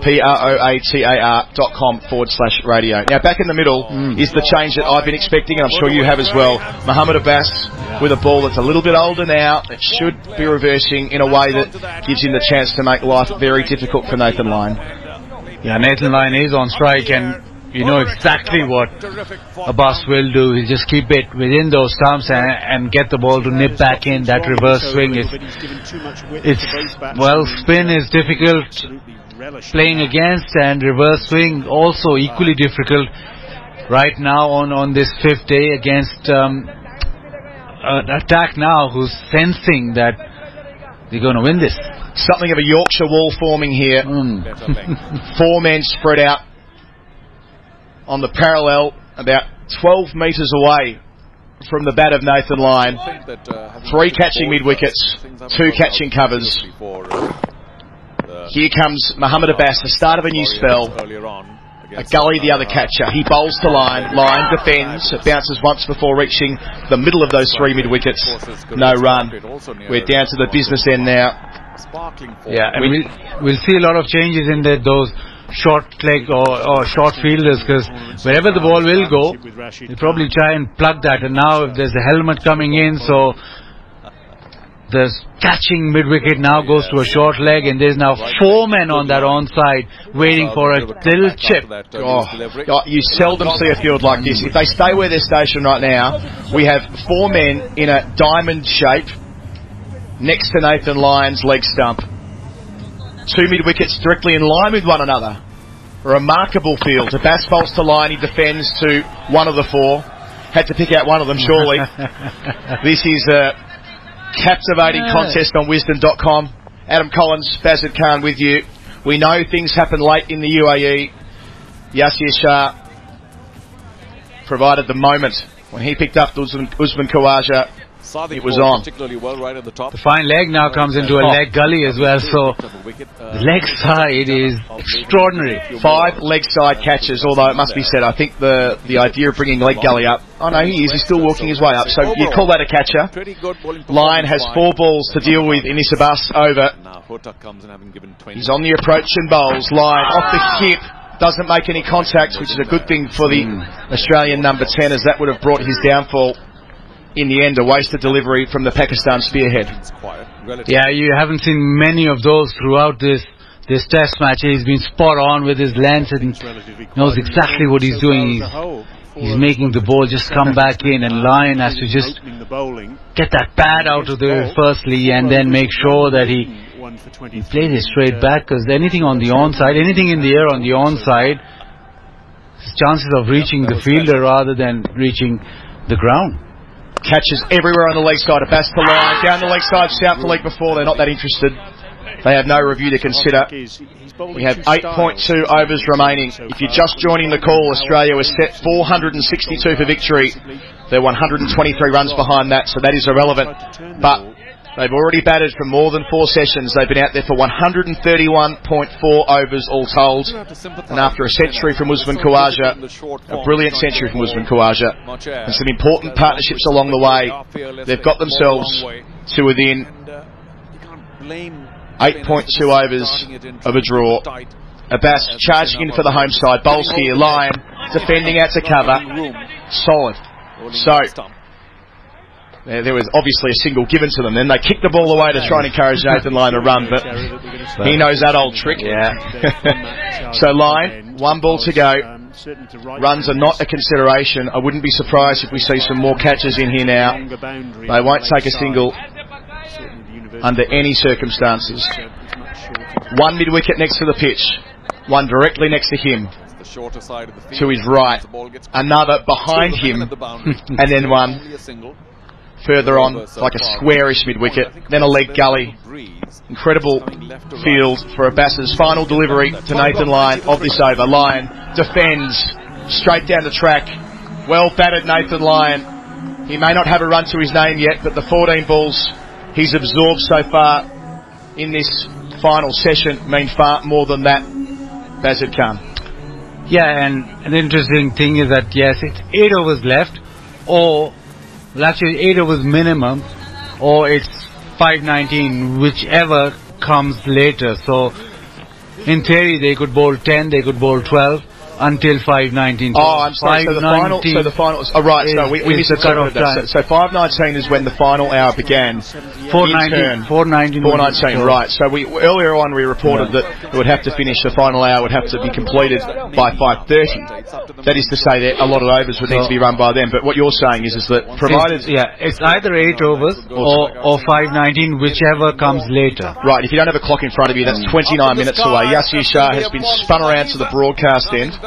PROATAR.com/radio. Now back in the middle is the change that I've been expecting, and I'm sure you have as well. Mohamed Abbas with a ball that's a little bit older now, that should be reversing in a way that gives him the chance to make life very difficult for Nathan Lyon. Yeah, Nathan Lyon is on strike, and you know exactly what Abbas will do. He'll just keep it within those stumps and get the ball to nip back in. That reverse swing is, well, spin is difficult playing against, and reverse swing also equally difficult right now on this fifth day against an attack now who's sensing that they're going to win this. Something of a Yorkshire wall forming here. 4 men spread out on the parallel, about 12 metres away from the bat of Nathan Lyon. 3 catching mid-wickets, 2 catching covers. Here comes Mohamed Abbas, the start of a new spell. A gully, the other catcher. He bowls to Lyon. Lyon defends. It bounces once before reaching the middle of those 3 mid-wickets. No run. We're down to the business end now. Yeah, and we'll see a lot of changes in those short leg or short fielders, because wherever the ball will go, they'll probably try and plug that. And now if there's a helmet coming in, so the catching mid-wicket now goes to a short leg, and there's now 4 men on that onside waiting for a little chip. You seldom see a field like this. If they stay where they're stationed right now, we have 4 men in a diamond shape next to Nathan Lyon's leg stump. 2 mid-wickets directly in line with one another. A remarkable field. Abbas bowls to Lyon. He defends to one of the 4. Had to pick out one of them, surely. This is a captivating contest on Wisdom.com. Adam Collins, Bazid Khan with you. We know things happen late in the UAE. Yasir Shah provided the moment when he picked up Usman Khawaja. It was on. The fine leg now comes into a leg gully as well, so the leg side is extraordinary. 5 leg side catches, although it must be said, I think the idea of bringing leg gully up, oh no, he is, he's still walking his way up, so you call that a catcher. Lyon has 4 balls to deal with in this Abbas over. He's on the approach and bowls. Lyon off the hip, doesn't make any contacts, which is a good thing for the Australian number 10, as that would have brought his downfall. In the end, a wasted delivery from the Pakistan spearhead. Yeah, you haven't seen many of those throughout this test match. He's been spot on with his length and knows exactly what he's doing. He's making the ball just come back in, and Lyon has to just get that pad out of there firstly, and then make sure that he plays it straight back, because anything on the onside, anything in the air on the onside, his chances of reaching the fielder rather than reaching the ground. Catches everywhere on the leg side. Abbas to Lyon. Down the leg side, South the leg before. They're not that interested. They have no review to consider. We have 8.2 overs remaining. If you're just joining the call, Australia was set 462 for victory. They're 123 runs behind that, so that is irrelevant. But they've already batted for more than 4 sessions. They've been out there for 131.4 overs all told. And after a century from Usman Khawaja, a brilliant century from Usman Khawaja, and some important partnerships along the way, they've got themselves to within 8.2 overs of a draw. Abbas charging in for the home side. Bowls here. Lyon defending out to cover. Solid. So there was obviously a single given to them. Then they kicked the ball away to try and encourage Nathan Lyon to run, but he knows that old trick. Yeah. So Lyon, 1 ball to go. Runs are not a consideration. I wouldn't be surprised if we see some more catches in here now. They won't take a single under any circumstances. 1 mid-wicket next to the pitch. 1 directly next to him. To his right. Another behind him. And then 1 further on, like a squarish mid-wicket, then a leg gully. Incredible field for Abbas's final delivery to Nathan Lyon of this over. Lyon defends straight down the track. Well batted Nathan Lyon. He may not have a run to his name yet, but the 14 balls he's absorbed so far in this final session mean far more than that, Bazid Khan. Yeah, and an interesting thing is that, yes, it's 8 overs left, or, well, actually 8 overs minimum, or it's 5:19, whichever comes later. So, in theory, they could bowl 10, they could bowl 12, until 5:19. Oh, I'm sorry. So the final is, oh right. So we misinterpreted that. So 5:19 is when the final hour began. 4:19. 4:19. Right. So earlier on we reported that it would have to finish, the final hour would have to be completed by 5:30. That is to say that a lot of overs would need to be run by then. But what you're saying is that provided it's either 8 overs or 5:19, whichever comes later. Right. If you don't have a clock in front of you, that's 29 minutes away. Yasir Shah has been spun around to the broadcast end,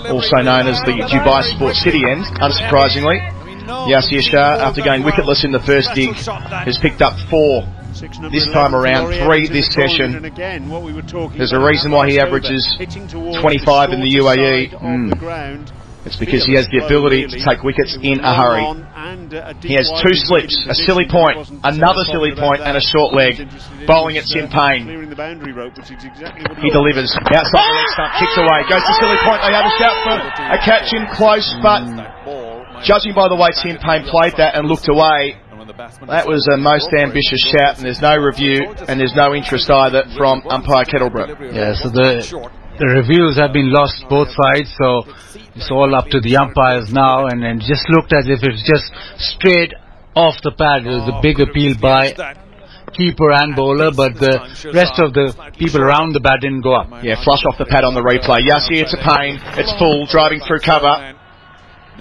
also known as the Dubai Sports City end, unsurprisingly. Yasir Shah, after going wicketless in the first dig, has picked up 4 this time around, 3 this session. There's a reason why he averages 25 in the UAE. It's because he has the ability to take wickets in a hurry. He has 2 slips, a silly point, another silly point, and a short leg, bowling at Tim Paine. He delivers outside the leg stump, kicks away, goes to silly point. They have a shout for a catch in close, but judging by the way Tim Paine played that and looked away, that was a most ambitious shout, and there's no review and there's no interest either from umpire Kettlebrook. Yeah, so the reviews have been lost both sides, so it's all up to the umpires now, and just looked as if it's just straight off the pad. It was a big appeal by keeper and bowler, but the rest of the people around the bat didn't go up. Yeah, flush off the pad on the replay. Yasir to Paine, it's full, driving through cover.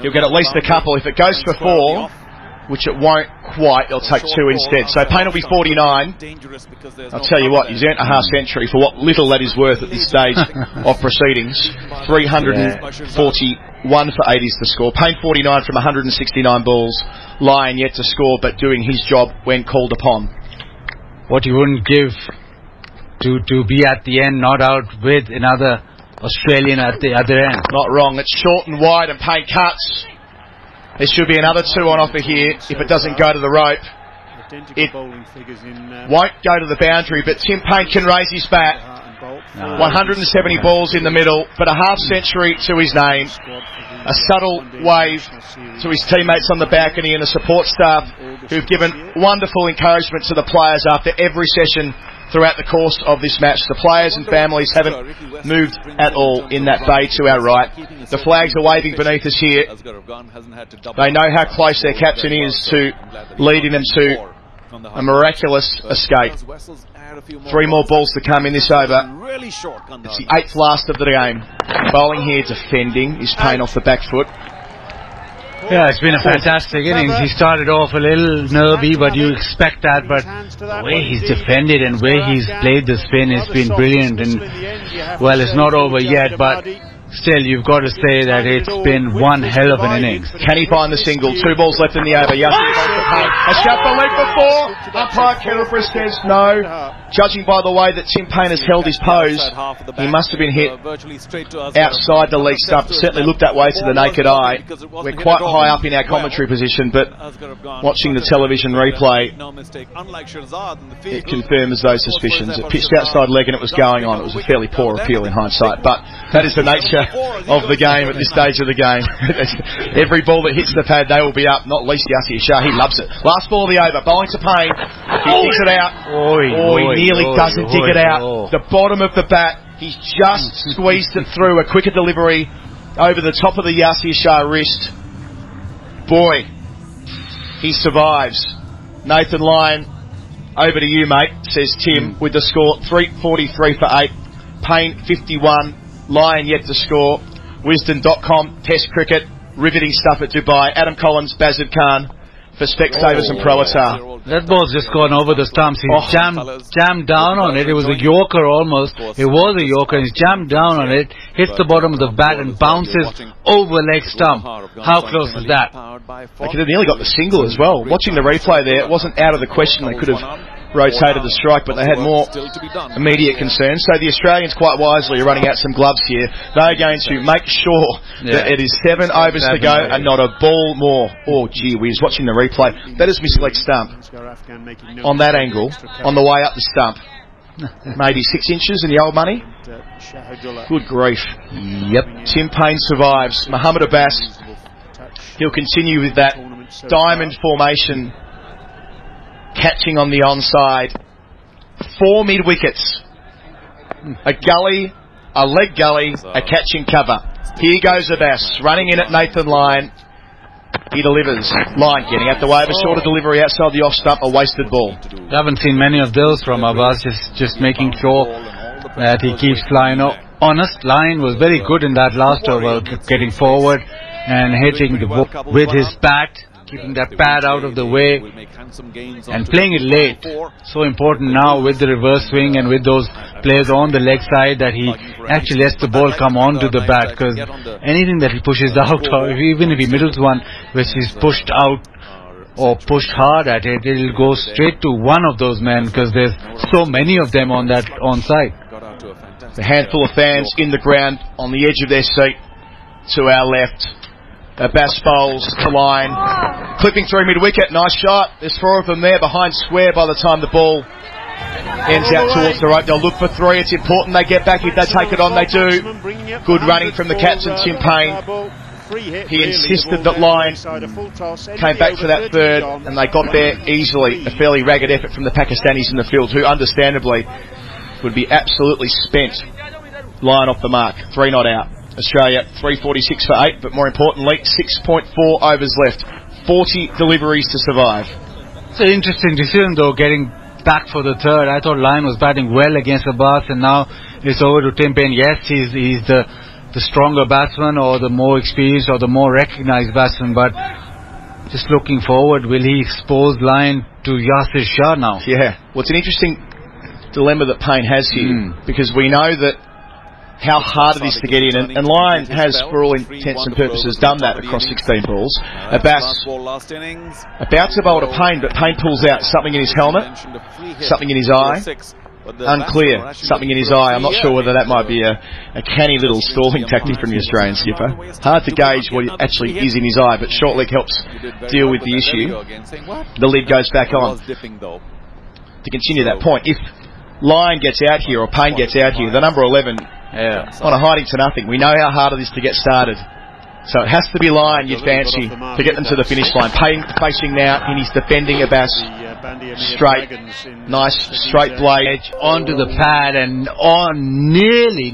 He'll get at least a couple. If it goes for 4, which it won't quite, they'll take 2 instead. So Paine will be 49. I'll tell you what, he's earned a half century for what little that is worth at this stage of proceedings. 341 for 80s to score. Paine 49 from 169 balls. Lyon yet to score, but doing his job when called upon. What you wouldn't give to be at the end, not out with another Australian at the other end. Not wrong. It's short and wide, and Paine cuts. There should be another 2 on offer here if it doesn't go to the rope. It won't go to the boundary, but Tim Paine can raise his bat. 170 balls in the middle, but a half century to his name. A subtle wave to his teammates on the balcony and the support staff who've given wonderful encouragement to the players after every session throughout the course of this match. The players and families haven't moved at all in that bay to our right. The flags are waving beneath us here. They know how close their captain is to leading them to a miraculous escape. 3 more balls to come in this over. It's the 8th last of the game. Bowling here, defending, is Paine off the back foot. Yeah, it's been a fantastic innings. He started off a little nervy, but you expect that, but the way he's defended and where he's played the spin has been brilliant, and well, it's not over yet, but still you've got to say that it's been one hell of an innings. Can he find the single? 2 balls left in the over. Yasir bowls for Paine. A shot for leg before. Umpire Kettlebrook says no. Judging by the way that Tim Paine has held his pose, he must have been hit outside the leg stump. Certainly looked that way to the naked eye. We're quite high up in our commentary position, but watching the television replay, it confirms those suspicions. It pitched outside leg and it was going on. It was a fairly poor appeal in hindsight, but that is the nature of the game at this stage of the game. Every ball that hits the pad, they will be up, not least Yasir Shah. He loves it. Last ball of the over, bowling to Paine. He digs it out. He nearly doesn't dig it out. The bottom of the bat, he's just squeezed it through. A quicker delivery over the top of the Yasir Shah wrist. Boy, he survives. Nathan Lyon, over to you, mate, says Tim, with the score 343 for 8. Paine 51. Lyon yet to score. Wisden.com, Test cricket, riveting stuff at Dubai. Adam Collins, Bazid Khan, for spectators and Proletar. That ball's just gone over the stumps. He's jammed down on it. It was a yorker almost. It was a yorker. He's jammed down on it, hits the bottom of the bat and bounces over leg stump. How close is that? They could have nearly got the single as well. Watching the replay there, it wasn't out of the question. They could have rotated the strike, but they had more immediate concerns. So the Australians quite wisely are running out some gloves here. They're going to make sure that it is 7 overs to go and not a ball more. Oh, gee whiz, watching the replay. That is miss leg stump. On that angle, on the way up the stump. Maybe 6 inches in the old money. Good grief. Yep. Tim Paine survives. Mohamed Abbas, he'll continue with that diamond formation, catching on the onside. 4 mid-wickets. A gully, a leg gully, a catching cover. Here goes Abbas, running in at Nathan Lyon. He delivers. Lyon getting out the way of a shorter delivery outside the off stump, a wasted ball. I haven't seen many of those from Abbas, just making sure that he keeps Lyon honest. Lyon was very good in that last over, getting forward and hitting the ball with his bat, keeping that pad out of the way and playing it late. So important now with the reverse swing and with those players on the leg side that he actually lets the ball come onto the bat, because anything that he pushes out, or even if he middles one which is pushed out or pushed hard at it, it'll go straight to one of those men, because there's so many of them on that onside. A handful of fans in the ground on the edge of their seat to our left. Abbas bowls to line, clipping through mid-wicket. Nice shot. There's 4 of them there behind square by the time the ball ends out towards the rope. They'll look for 3. It's important they get back. If they take it on, they do. Good running from the captain, Tim Paine. He insisted that Lyon came back for that third, and they got there easily. A fairly ragged effort from the Pakistanis in the field, who understandably would be absolutely spent. Lyon off the mark. 3 not out. Australia 346 for 8, but more importantly 6.4 overs left. 40 deliveries to survive. It's an interesting decision though, getting back for the third. I thought Lyon was batting well against Abbas, and now it's over to Tim Paine. Yes, he's the stronger batsman, or the more experienced, or the more recognized batsman, but just looking forward, will he expose Lyon to Yasir Shah now? Yeah, well, it's an interesting dilemma that Paine has here, because we know that how hard it is to get in, and Lyon has, for all intents and purposes, done that across 16 balls. Abbas about to bowl to Paine, but Paine pulls out something in his helmet, something in his eye. Unclear, something in his eye. I'm not sure whether that might be a canny little stalling tactic from the Australian skipper. Hard to gauge what actually is in his eye, but short leg helps deal with the issue. The lid goes back on. To continue that point, if Lyon gets out here, or Paine gets out here, the number 11 on a hiding to nothing. We know how hard it is to get started. So it has to be Lyon, you'd fancy, to get them to the finish line. Paine facing now in his defending Abbas. Straight, nice straight blade onto the pad and on nearly.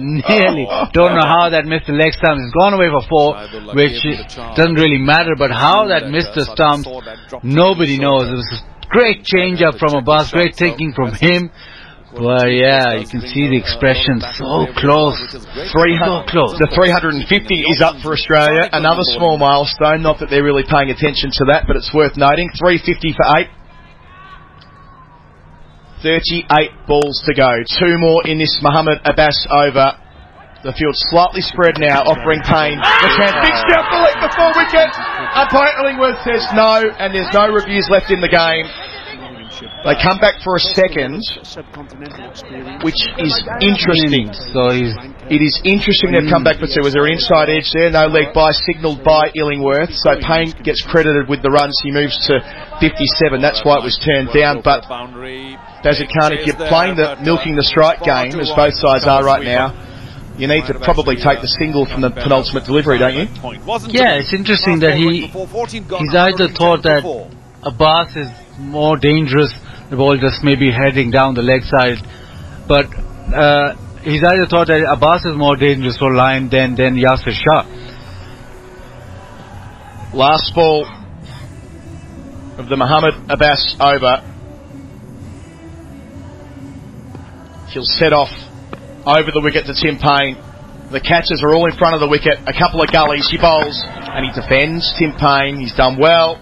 Don't know how that missed the leg stumps. It's gone away for 4, which doesn't really matter, but how that missed the stumps, nobody knows. It was a great change up from Abbas, great thinking from him. Well, yeah, you can see the expression. So close. So close. The 350 is up for Australia. Another small milestone. Not that they're really paying attention to that, but it's worth noting. 350 for 8. 38 balls to go. 2 more in this Mohamed Abbas over. The field's slightly spread now, offering Paine the chance. Big step for leg before wicket. Umpire Illingworth says no, and there's no reviews left in the game. They come back for a second, which is interesting. So it is interesting they've come back for 2. Was there an inside edge there? No leg by, signalled by Illingworth. So Paine gets credited with the runs. He moves to 57. That's why it was turned down. But Bazit Khan, if you're playing the milking the strike game, as both sides are right now, you need to probably take the single from the penultimate delivery, don't you? Yeah, it's interesting that he's either thought that Abbas is more dangerous, the ball just maybe heading down the leg side, but he's either thought that Abbas is more dangerous for Lyon than Yasir Shah. Last ball of the Mohamed Abbas over. He'll set off over the wicket to Tim Paine. The catchers are all in front of the wicket. A couple of gullies. He bowls and he defends Tim Paine. He's done well.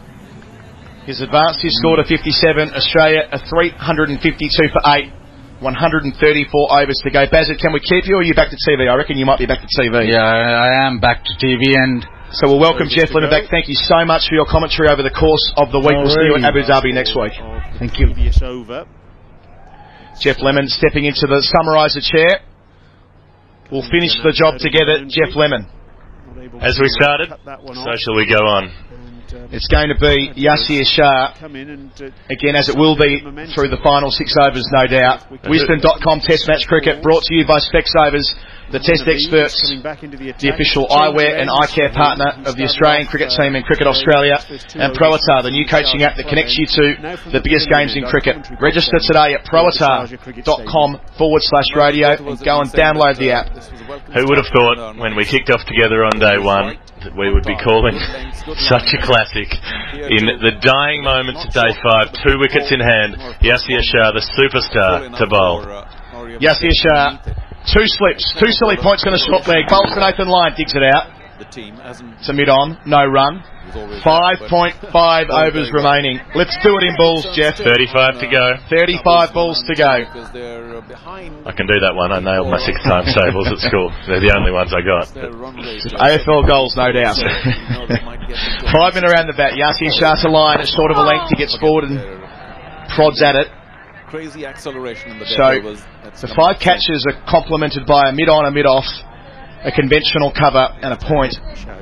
He's advanced his score to 57. Australia are 352 for 8. 134 overs to go. Bazit, can we keep you, or are you back to TV? I reckon you might be back to TV. Yeah, I am back to TV, and so we'll welcome Jeff Lemon back. Thank you so much for your commentary over the course of the week. We'll see you at Abu Dhabi next week. Thank you. Jeff Lemon stepping into the summariser chair. We'll finish the job together, Jeff Lemon. As we started, so shall we go on. It's going to be Yasir Shah, again as it will be through the final 6 overs, no doubt. Wisdom.com Test Match Cricket brought to you by Specsavers, the test experts, the official eyewear and eye care partner of the Australian cricket team and Cricket Australia, and ProAtar, the new coaching app that connects you to the biggest games in cricket. Register today at proatar.com/radio and go and download the app. Who would have thought when we kicked off together on day one that we would be calling such a classic in the dying moments of day 5, 2 wickets in hand, Yasir Shah, the superstar, to bowl. Yasir Shah, 2 slips, 2 silly points on a short leg, bowls to Nathan Lyon, digs it out. It's a mid-on, no run. 5.5 overs remaining. Let's do it in balls, Jeff. 35 to go. 35 balls to go. I can do that one. I nailed my 6-time stables at school. They're the only ones I got. AFL goals, no doubt. 5 men around the bat. Yasir Shah to line at short of a length. He gets forward and prods at it. Crazy acceleration in the so the 5 catches are complemented by a mid-on, a mid-off, a conventional cover and a point.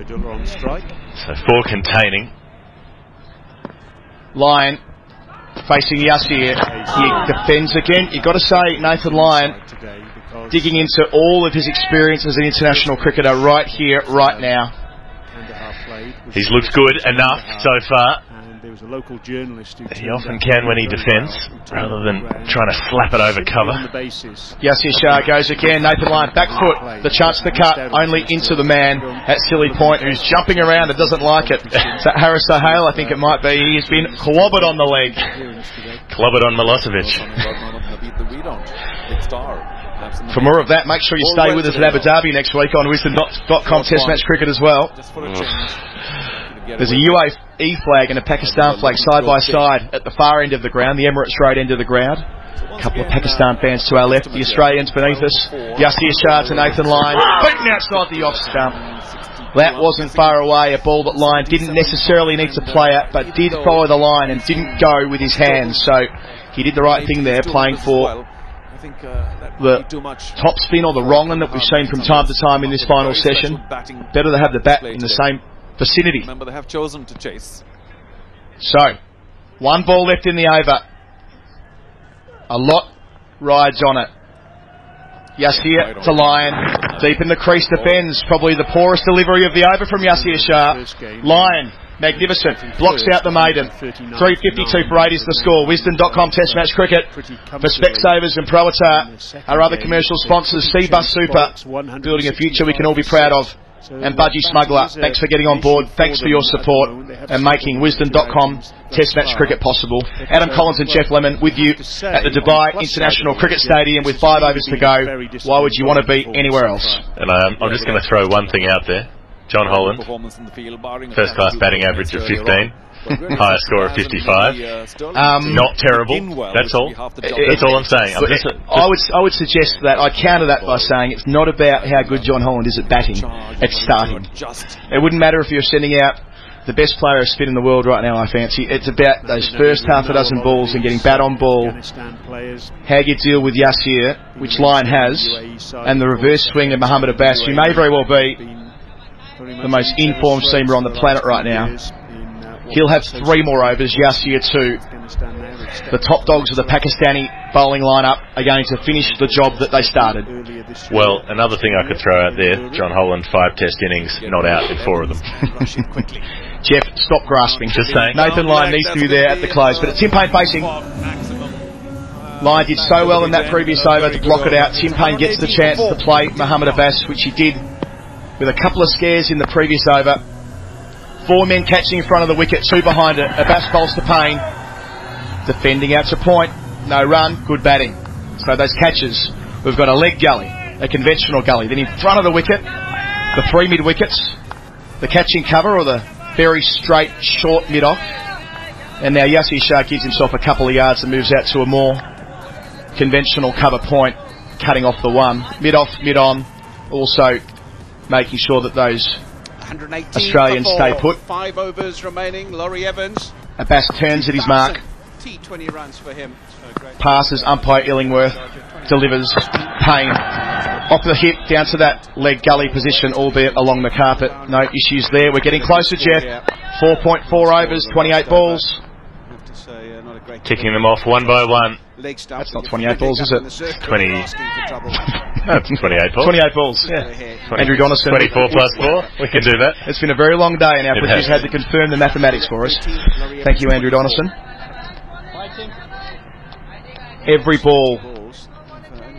So 4 containing. Lyon facing Yasir. He defends again. You've got to say, Nathan Lyon digging into all of his experience as an international cricketer right here, right now. He's looked good enough so far. There was a local journalist who he often can when he defends, rather than trying to slap it over cover. Yasir Shah goes again. Nathan Lyon, back foot. The chance to cut only into the man at silly point, who's jumping around and doesn't like it. Is that Harris Sohail? I think it might be. He's been clobbered on the leg. Clobbered on Milosevic. For more of that, make sure you stay with us at Abu Dhabi next week on Wisdom.com Test Match Cricket as well. There's a UAE flag and a Pakistan flag side by side at the far end of the ground, the Emirates Road end of the ground. A couple of Pakistan fans to our left, the Australians beneath us. Yasir Shah to Nathan Lyon, beaten outside the off stump. That wasn't far away, a ball that Lyon didn't necessarily need to play at, but did follow the line and didn't go with his hands. So he did the right thing there, playing for the top spin or the wrong one that we've seen from time to time in this final session. Better to have the bat in the same vicinity. Remember, they have chosen to chase. So, 1 ball left in the over. A lot rides on it. Yasir to Lyon, deep in the crease, defends. Probably the poorest delivery of the over from Yasir Shah. Lyon, magnificent, blocks out the maiden. 352 for 8 is the score. Wisdom.com Test Match Cricket for Specsavers and ProAtar. Our other commercial sponsors, C-Bus Super, building a future we can all be proud of. And Budgie Smuggler, thanks for getting on board, thanks for your support and making Wisdom.com Test Match Cricket possible. Adam Collins and Jeff Lemon with you at the Dubai International Cricket Stadium with 5 overs to go. Why would you want to be anywhere else? And I'm just going to throw one thing out there. John Holland, first class batting average of 15. Highest score of 55. Not terrible. That's all. That's all I'm saying. I would suggest that I counter that by saying it's not about how good John Holland is at batting. It's starting. It wouldn't matter if you're sending out the best player of spin in the world right now, I fancy. It's about those first half a dozen balls and getting bat on ball. How you deal with Yasir, which Lyon has, and the reverse swing of Mohamed Abbas, who may very well be the most informed seamer on the planet right now. He'll have 3 more overs. Yasir 2. The top dogs of the Pakistani bowling lineup are going to finish the job that they started. Well, another thing I could throw out there, John Holland, 5 test innings, not out in 4 of them. Jeff, stop grasping. Just saying. Nathan Lyon needs to be there at the close, but it's Tim Payne facing. Lyon did so well in that previous over to block it out. Tim Payne gets the chance to play Mohamed Abbas, which he did with a couple of scares in the previous over. 4 men catching in front of the wicket, 2 behind it. Abbas bowls to Payne. Defending out to point. No run, good batting. So those catches, we've got a leg gully, a conventional gully. Then in front of the wicket, the 3 mid-wickets, the catching cover or the very straight, short mid-off. And now Yassir Shah gives himself a couple of yards and moves out to a more conventional cover point, cutting off the one. Mid-off, mid-on, also making sure that those Australians stay put. 5 overs remaining. Laurie Evans. Abbas turns at his mark. T20 runs for him. Passes, umpire Illingworth delivers. Payne off the hip, down to that leg gully position, albeit along the carpet. No issues there. We're getting closer, Jeff. 4.4 overs, 28 balls. Ticking them off one by one. That's not 28 balls, is it? 20. That's 28 balls. 28 balls, yeah. Andrew Donaldson. 24 plus 4. We can do that. It's been a very long day, and our producers had to confirm the mathematics for us. Thank you, Andrew Donaldson. Every ball,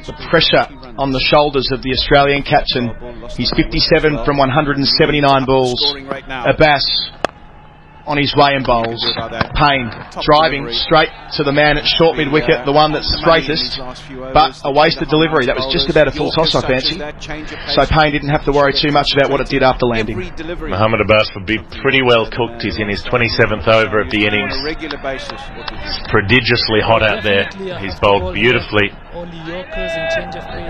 the pressure on the shoulders of the Australian captain. He's 57 from 179 balls. Abbas on his way in bowls. Payne driving straight to the man at short mid-wicket, the one that's straightest, but a wasted delivery. That was just about a full toss, I fancy. So Payne didn't have to worry too much about what it did after landing. Mohamed Abbas would be pretty well cooked. He's in his 27th over of the innings. It's prodigiously hot out there. He's bowled beautifully.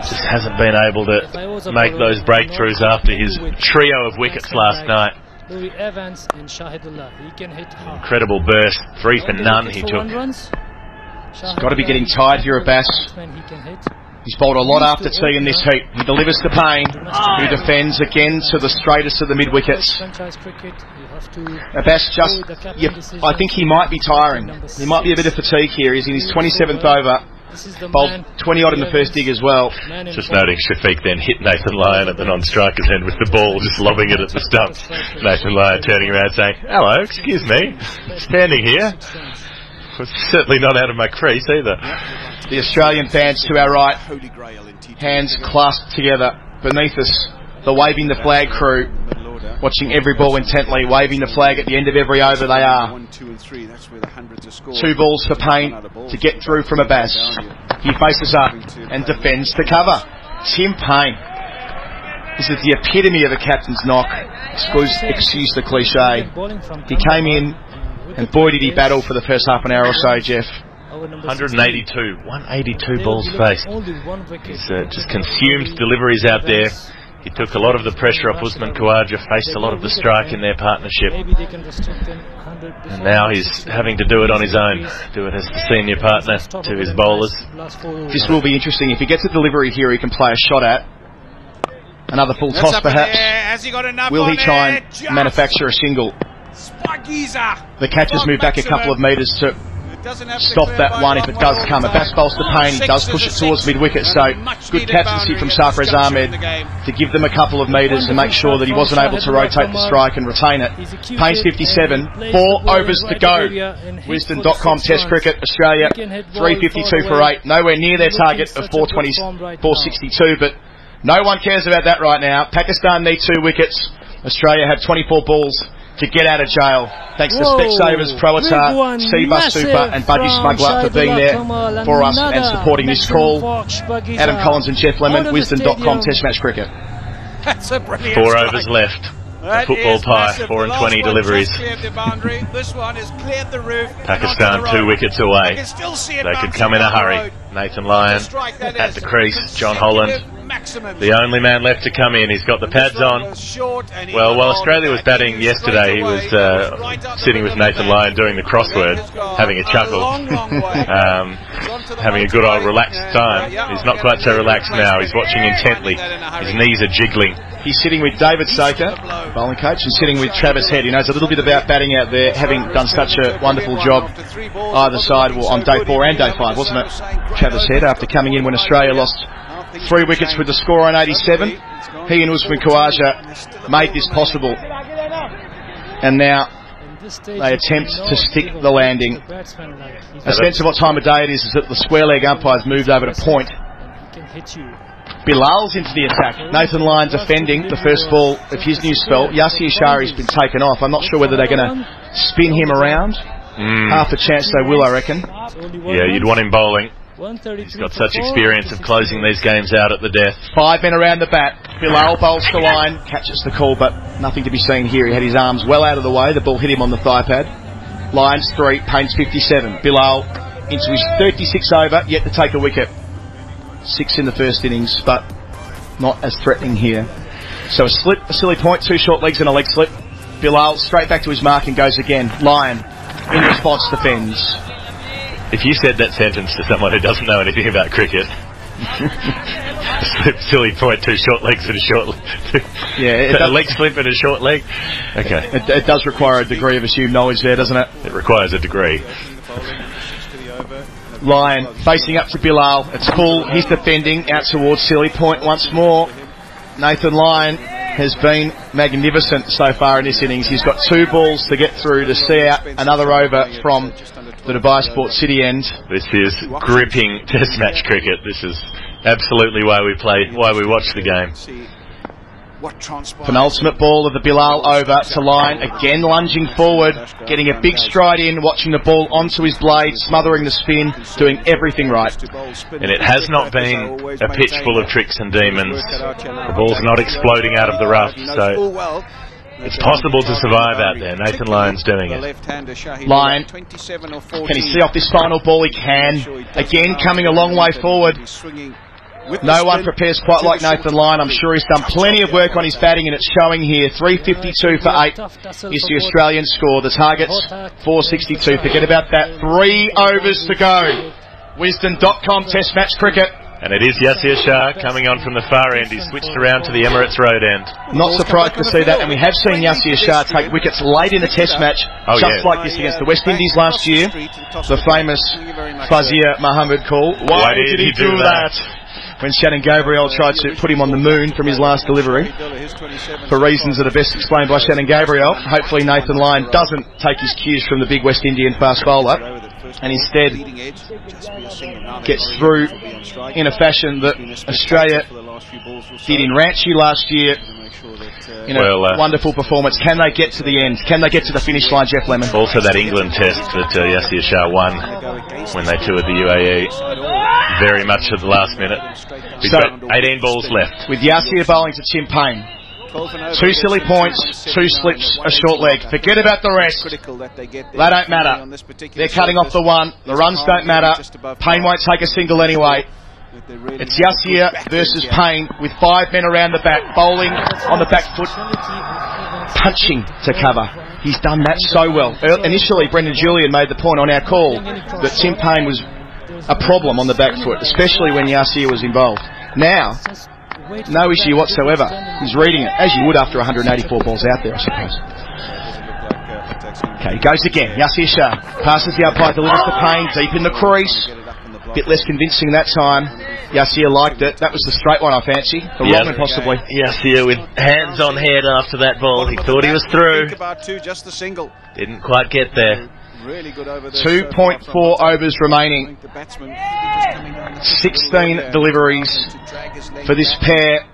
Just hasn't been able to make those breakthroughs after his trio of wickets last night. Evans and Shahidullah. He can hit hard. Incredible burst. 3 for none he took. He's got to be getting tired here, Abbas. He's bowled a lot after tea in this heat. He delivers to Payne, who defends again to the straightest of the mid-wickets. Abbas just, I think he might be tiring. He might be a bit of fatigue here. He's in his 27th over. Bowled 20 odd in the first dig as well. Just noting Shafiq then hit Nathan Lyon at the non-striker's end with the ball, just lobbing it at the stumps. Nathan Lyon turning around saying, "Hello, excuse me, standing here." Was certainly not out of my crease either. The Australian fans to our right, hands clasped together. Beneath us, the waving the flag crew, watching every ball intently, waving the flag at the end of every over they are. 2 balls for Payne to get through from Abbas. He faces up and defends to cover. Tim Payne. This is the epitome of a captain's knock. Excuse the cliche. He came in and boy did he battle for the first half an hour or so, Jeff. 182 balls faced. He's just consumed deliveries out there. He took a lot of the pressure off Usman Khawaja, faced a lot of the strike in their partnership. And now he's having to do it on his own, do it as the senior partner to his bowlers. This will be interesting. If he gets a delivery here he can play a shot at. Another full toss perhaps. Will he try and manufacture a single? The catchers move back a couple of metres to stop that one if it does come. Abbas bowls to Payne, he does push it towards mid-wicket, so good captaincy from Sarfraz Ahmed to give them a couple of metres and make sure that he wasn't able to rotate the strike and retain it. Payne's 57, 4 overs to go. Wisden.com Test Cricket, Australia 352 for 8, nowhere near their target of 462, but no one cares about that right now. Pakistan need 2 wickets, Australia have 24 balls to get out of jail. Thanks to Specsavers, Proatar, Seabus Super and Budgie Smuggler for being there for us and supporting this call. Adam Collins and Jeff Lemon, Wisden.com Test Match Cricket. 4 overs left. A football pie, 4 and 20 deliveries. Pakistan 2 wickets away. They could come in a hurry. Nathan Lyon at the crease. John Holland, the only man left to come in. He's got the pads on. Well, while Australia was batting yesterday, he was sitting with Nathan Lyon doing the crossword, having a chuckle, having a good old relaxed time. He's not quite so relaxed now. He's watching intently. His knees are jiggling. He's sitting with David Saker, bowling coach, and sitting with Travis Head. He knows a little bit about batting out there, having done such a wonderful job either side, well, on day 4 and day 5, wasn't it? Travis Head, after coming in when Australia lost 3 wickets with the score on 87. He and Usman Khawaja made this possible. And now they attempt to stick the landing. A sense of what time of day it is that the square leg umpire's moved over to point. Bilal's into the attack. Nathan Lyon defending the first ball of his new spell. Yassir Shah has been taken off. I'm not sure whether they're going to spin him around. Half a chance they will, I reckon. Yeah, you'd want him bowling. He's got such experience of closing these games out at the death. 5 men around the bat. Bilal bowls to line, catches the call, but nothing to be seen here. He had his arms well out of the way. The ball hit him on the thigh pad. Lions 3, Payne's 57. Bilal into his 36th over, yet to take a wicket. 6 in the first innings, but not as threatening here. So a slip, a silly point, 2 short legs and a leg slip. Bilal straight back to his mark and goes again. Lyon, in response, defends. If you said that sentence to someone who doesn't know anything about cricket, slip, silly point, 2 short legs and a short leg. Yeah, a leg slip and a short leg. Okay. It does require a degree of assumed knowledge there, doesn't it? It requires a degree. Lyon facing up to Bilal. It's full. He's defending out towards silly point once more. Nathan Lyon has been magnificent so far in this innings. He's got 2 balls to get through to see out another over from the Dubai Sports City end. This is gripping test match cricket. This is absolutely why we watch the game. Penultimate ball of the Bilal over to Lyon, again lunging forward, getting a big stride in, watching the ball onto his blade, smothering the spin, doing everything right. And it has not been a pitch full of tricks and demons. The ball's not exploding out of the rough, so it's possible to survive out there. Nathan Lyon's doing it. Lyon, can he see off this final ball? He can. Again, coming a long way forward. No one prepares quite like Nathan Lyon. I'm sure he's done plenty of work on his batting, and it's showing here. 352 for 8 is the Australian score. The target's 462. Forget about that. 3 overs to go. Wisden.com Test Match Cricket. And it is Yasir Shah coming on from the far end. He's switched around to the Emirates Road end. Not surprised to see that, and we have seen Yasir Shah take wickets late in a Test match, like this against the West Indies last year. The famous Fazia Muhammad call. Why did he do that? When Shannon Gabriel tried to put him on the moon from his last delivery, for reasons that are best explained by Shannon Gabriel. Hopefully Nathan Lyon doesn't take his cues from the big West Indian fast bowler, and instead gets through in a fashion that Australia did in Ranchi last year. In a wonderful performance. Can they get to the end? Can they get to the finish line, Jeff Lemon? Also that England test that Yasir Shah won when they toured the UAE. Very much at the last minute. We've got 18 balls left. With Yasir bowling to Tim Payne. 2 silly points, 2 slips, a short leg. Forget about the rest. They don't matter. They're cutting off the 1. The runs don't matter. Payne won't take a single anyway. It's Yasir versus Payne with 5 men around the bat, bowling on the back foot, punching to cover. He's done that so well. Initially, Brendan Julian made the point on our call that Tim Payne was a problem on the back foot, especially when Yasir was involved. Now, no issue whatsoever. He's reading it, as you would after 184 balls out there, I suppose. Okay, he goes again. Yasir Shah passes the umpire, delivers to Payne, deep in the crease. Bit less convincing that time. Yasir liked it. That was the straight one, I fancy. The wrong one, possibly. Yasir with hands on head after that ball. He thought he was through. Didn't quite get there. 2.4 overs remaining. 16 deliveries for this pair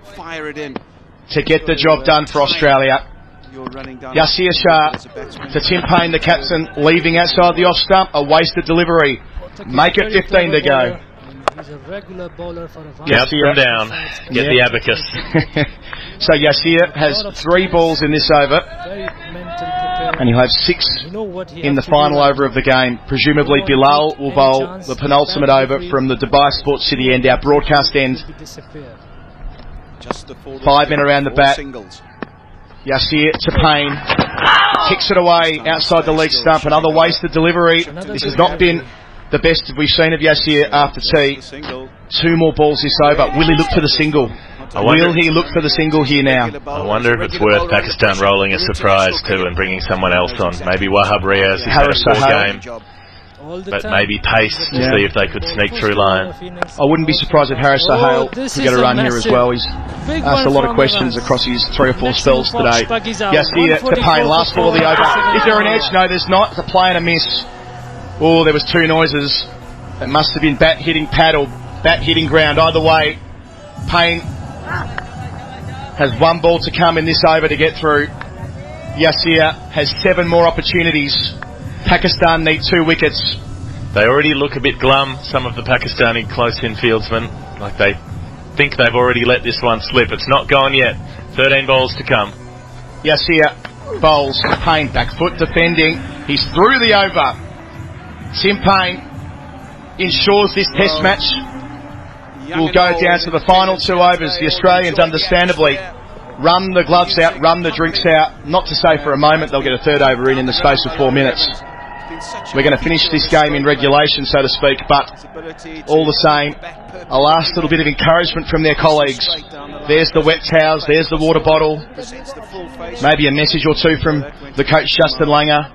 to get the job done for Australia. Yasir Shah to Tim Payne, the captain, leaving outside the off stump. A wasted delivery. Make it 15 to go. Count them down. Get the abacus. So Yasir has 3 balls in this over, and he'll have 6 in the final over of the game. Presumably Bilal will bowl the penultimate over from the Dubai Sports City end, our broadcast end. 5 men around the bat. Yasir to Payne. Kicks it away outside the leg stump. Another wasted delivery. This has not been the best we've seen of Yasir after tea. 2 more balls this over. Will he look for the single? Will he look for the single here now? I wonder if it's worth Pakistan rolling a surprise too and bringing someone else on. Maybe Wahab Riaz has had a poor game, but maybe pace to see if they could sneak through line. I wouldn't be surprised if Harris Sahel could get a run here as well. He's asked a lot of questions across his 3 or 4 spells today. Yasir to Payne, last ball of the over. Is there an edge? No, there's not. It's a play and a miss. Oh, there was 2 noises. It must have been bat hitting pad or bat hitting ground. Either way, Payne has 1 ball to come in this over to get through. Yasir has 7 more opportunities. Pakistan need 2 wickets. They already look a bit glum, some of the Pakistani close-in fieldsmen. Like they think they've already let this one slip. It's not gone yet. 13 balls to come. Yasir bowls. Payne back foot defending. He's through the over. Tim Payne ensures this test match will go down to the final 2 overs. The Australians, understandably, run the gloves out, run the drinks out. Not to say for a moment they'll get a 3rd over in the space of 4 minutes. We're going to finish this game in regulation, so to speak, but all the same, a last little bit of encouragement from their colleagues. There's the wet towels, there's the water bottle, maybe a message or two from the coach Justin Langer.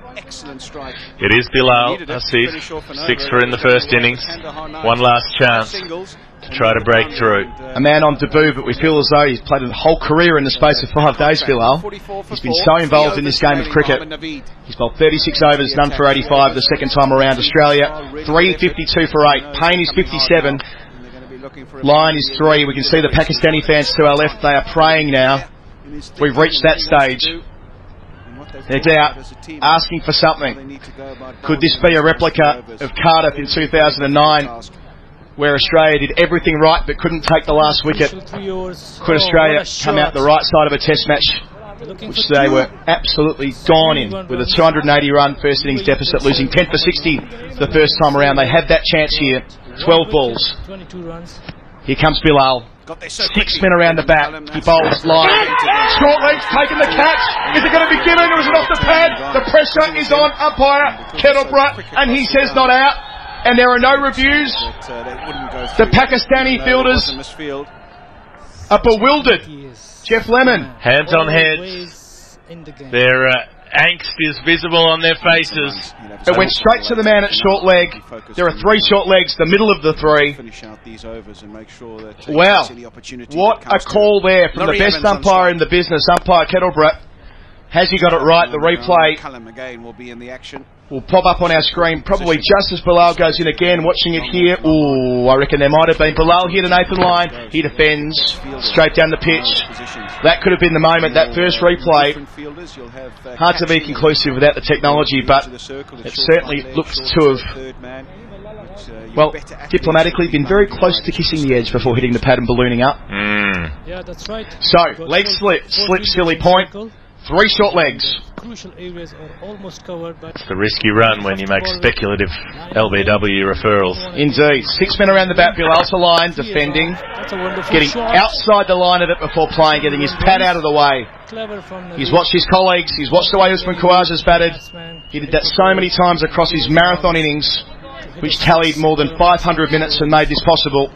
It is Bilal Asif, 6 for in the first innings. One last chance to try to break through. A man on debut, but we feel as though he's played a whole career in the space of 5 days, Bilal. He's been so involved in this game of cricket. He's bowled 36 overs, none for 85 the second time around. Australia, 352 for 8. Payne is 57. Line is 3. We can see the Pakistani fans to our left. They are praying now. We've reached that stage. They're out, asking for something. Could this be a replica of Cardiff in 2009, where Australia did everything right but couldn't take the last wicket? Could Australia come out the right side of a test match, which they were absolutely gone in, with a 280-run first innings deficit, losing 10 for 60 the first time around? They had that chance here. 12 balls. Here comes Bilal. 6 men around the bat. He bowls line. Short legs taking the catch. Is it going to be given or is it off the pad? The pressure is on umpire Kettlebrook, and he says not out. And there are no reviews. The Pakistani fielders are bewildered. Jeff Lemon. Hands on heads. Their angst is visible on their faces. It went straight to the man at short leg. There are 3 short legs, the middle of the 3. Wow, what a call there from the best umpire in the business, umpire Kettlebrook. Has he got it right? The replay will pop up on our screen probably just as Bilal goes in again. Watching it here, ooh, I reckon there might have been. Bilal here to Nathan Lyon. He defends straight down the pitch. That could have been the moment. That first replay, hard to be conclusive without the technology, but it certainly looks to have, well, diplomatically been very close to kissing the edge before hitting the pad and ballooning up. Yeah, that's right. So, leg slip, silly point. 3 short legs. Crucial areas are almost covered, but it's the risky run when you make speculative LBW referrals. Indeed. 6 men around the bat. Bilal to line, defending, getting outside the line of it before playing, getting his pad out of the way. He's watched his colleagues. He's watched the way Usman Khawaja's batted. He did that so many times across his marathon innings, which tallied more than 500 minutes and made this possible.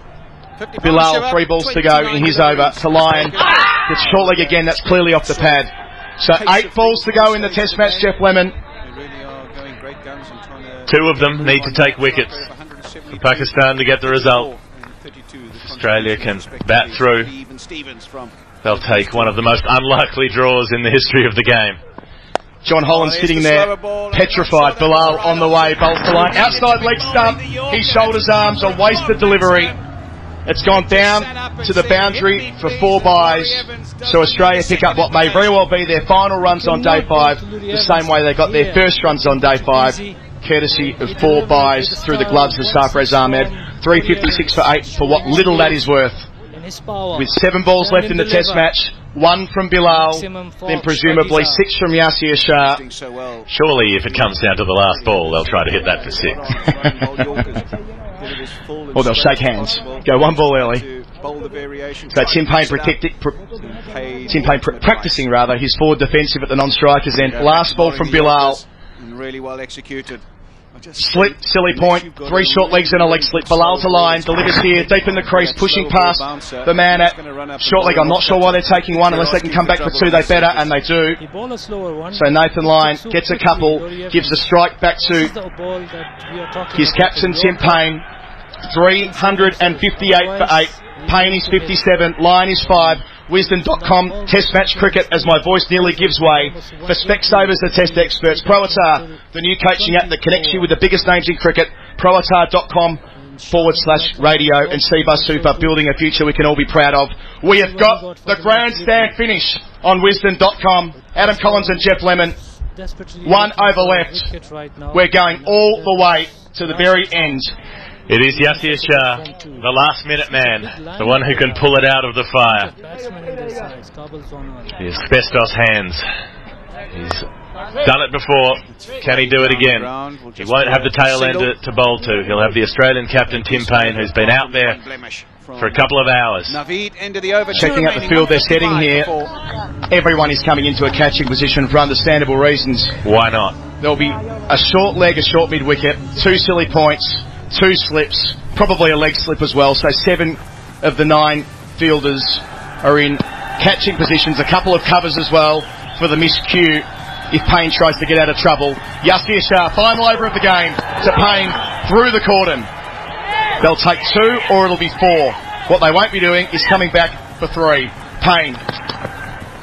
Bilal, 3 balls to go in his over. To Lyon. Gets short leg again. That's clearly off the pad. So 8 balls to go in the test match, Jeff Lemon. 2 of them need to take wickets for Pakistan to get the result. If Australia can bat through, they'll take one of the most unlikely draws in the history of the game. John Holland sitting there, petrified. Bilal on the way, bowls to line. Outside leg stump, he shoulders arms, a wasted delivery. It's gone down to the boundary for 4 byes. So Australia pick up what may very well be their final runs on day 5, the same way they got their first runs on day 5, courtesy of 4 byes through the gloves of Sarfraz Ahmed. 356 for 8 for what little that is worth. With 7 balls left in the test match, 1 from Bilal, then presumably 6 from Yasir Shah. Surely if it comes down to the last ball, they'll try to hit that for 6. Or they'll shake hands. Go 1 ball early. So Tim Payne practicing his forward defensive at the non-strikers end. Last ball from Bilal. Really well executed. Slip, silly point, 3 short legs and a leg slip. Bilal to line, delivers here, deep in the crease, pushing past the man at short leg. I'm not sure why they're taking 1, unless they can come back for 2, they better, and they do. So Nathan Lyon gets a couple, gives the strike back to his captain Tim Payne. 358 for 8. Payne is 57, Lyon is 5. Wisdom.com, Test Match Cricket, as my voice nearly gives way. For Specsavers, the test experts. Proatar, the new coaching app that connects you with the biggest names in cricket. Proatar.com/radio. And Seabus Super, building a future we can all be proud of. We have got the grandstand finish on Wisdom.com. Adam Collins and Jeff Lemon. 1 over left. We're going all the way to the very end. It is Yasir Shah, the last minute man, the one who can pull it out of the fire. The asbestos hands He's done it before. Can he do it again? He won't have the tail ender to bowl to. He'll have the Australian captain Tim Payne, who's been out there for a couple of hours. Checking out the field they're setting here. Everyone is coming into a catching position for understandable reasons. Why not? There'll be a short leg, a short mid-wicket, 2 silly points, 2 slips, probably a leg slip as well. So 7 of the 9 fielders are in catching positions. A couple of covers as well for the miscue if Payne tries to get out of trouble. Yasir Shah, final over of the game to Payne through the cordon. They'll take 2 or it'll be 4. What they won't be doing is coming back for 3. Payne.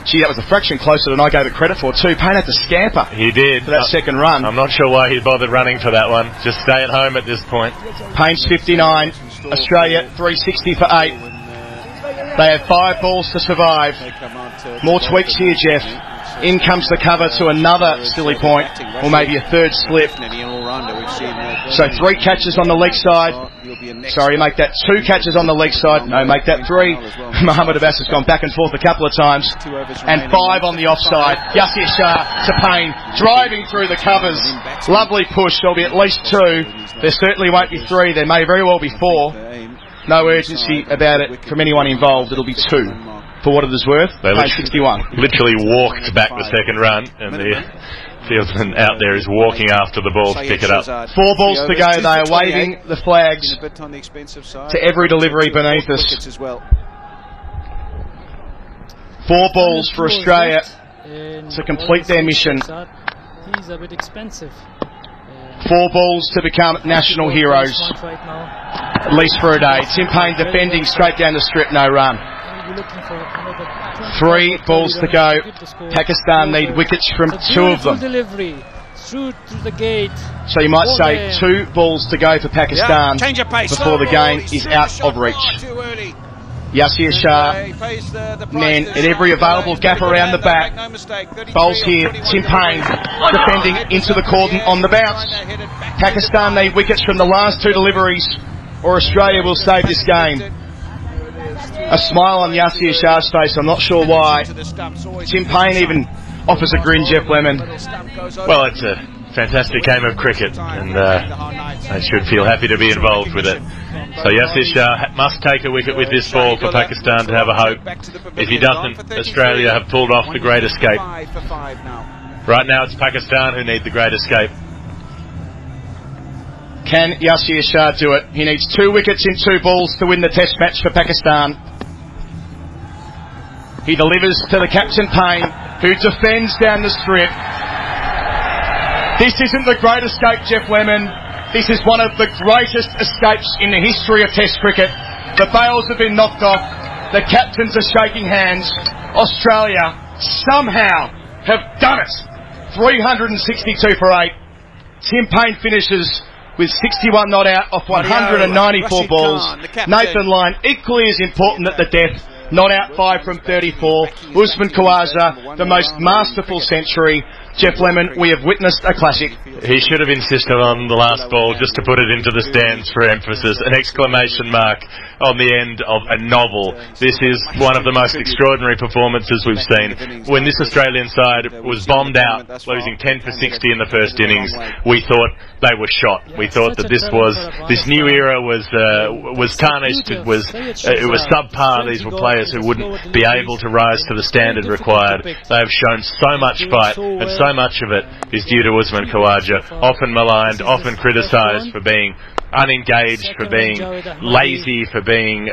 Gee, that was a fraction closer than I gave it credit for too. Payne had to scamper. He did. For that second run. I'm not sure why he bothered running for that one. Just stay at home at this point. Payne's 59. Australia 360 for 8. They have 5 balls to survive. More tweaks here, Jeff. In comes the cover to another silly point, or maybe a 3rd slip. So 3 catches on the leg side. Sorry, make that 2 catches on the leg side. No, make that 3. Mohammad Abbas has gone back and forth a couple of times. And 5 on the offside. Yasir Shah to Payne, driving through the covers. Lovely push. There'll be at least 2. There certainly won't be 3. There may very well be 4. No urgency about it from anyone involved. It'll be 2. For what it is worth, they 61. Literally walked back the second run, and the fieldsman out there is walking after the ball to pick it up. 4 balls to go. They are waving the flags to every delivery beneath us. 4 balls for Australia to complete their mission. 4 balls to become national heroes, at least for a day. Tim Payne defending straight down the strip, no run. 3 balls to go. Pakistan need wickets from 2 of them. So you might say 2 balls to go for Pakistan before the game is out of reach. Yasir Shah, men at every available gap around the bat. Bowls here, Tim Payne defending into the cordon on the bounce. Pakistan need wickets from the last 2 deliveries or Australia will save this game. A smile on Yasir Shah's face, I'm not sure why. Tim Payne even offers a grin, Jeff Lemon. Well, it's a fantastic game of cricket, and they should feel happy to be involved with it. So Yasir Shah must take a wicket with this ball for Pakistan to have a hope. If he doesn't, Australia have pulled off the great escape. Right now it's Pakistan who need the great escape. Can Yasir Shah do it? He needs 2 wickets in 2 balls to win the test match for Pakistan. He delivers to the captain Payne, who defends down the strip. This isn't the great escape, Jeff Lemon. This is one of the greatest escapes in the history of test cricket. The bails have been knocked off. The captains are shaking hands. Australia somehow have done it. 362 for 8. Tim Payne finishes with 61 not out off 194 balls. Nathan Lyon, equally as important at the death, not out 5 from 34. Usman Khawaja, the most masterful century. Jeff Lemon, we have witnessed a classic. He should have insisted on the last ball just to put it into the stands for emphasis. An exclamation mark on the end of a novel. This is one of the most extraordinary performances we've seen. When this Australian side was bombed out, losing 10 for 60 in the first innings, we thought they were shot. We thought that this new era was tarnished. It was subpar. These were players who wouldn't be able to rise to the standard required. They have shown so much fight, and so much of it is due to Usman Khawaja, often maligned, often criticised for being unengaged, for being lazy, for being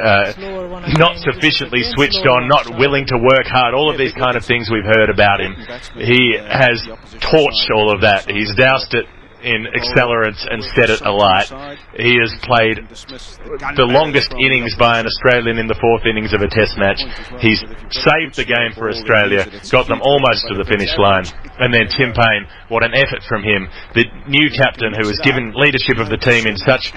not sufficiently switched on, not willing to work hard, all of these kind of things we've heard about him. He has torched all of that. He's doused it in accelerants and set it alight. He has played the longest innings by an Australian in the 4th innings of a test match. He's saved the game for Australia, got them almost to the finish line. And then Tim Payne, what an effort from him. The new captain who was given leadership of the team in such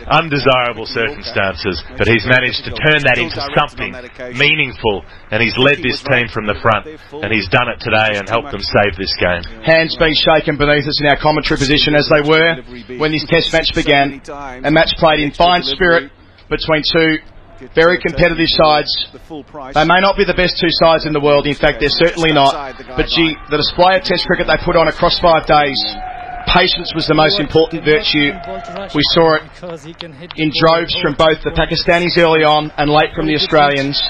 undesirable circumstances, but he's managed to turn that into something meaningful, and he's led this team from the front, and he's done it today and helped them save this game. Hands being shaken beneath us in our commentary position as they were when this test match began. A match played in fine spirit between 2 very competitive sides. They may not be the best two sides in the world. In fact, they're certainly not. But gee, the display of Test cricket they put on across 5 days, patience was the most important virtue. We saw it in droves from both the Pakistanis early on and late from the Australians.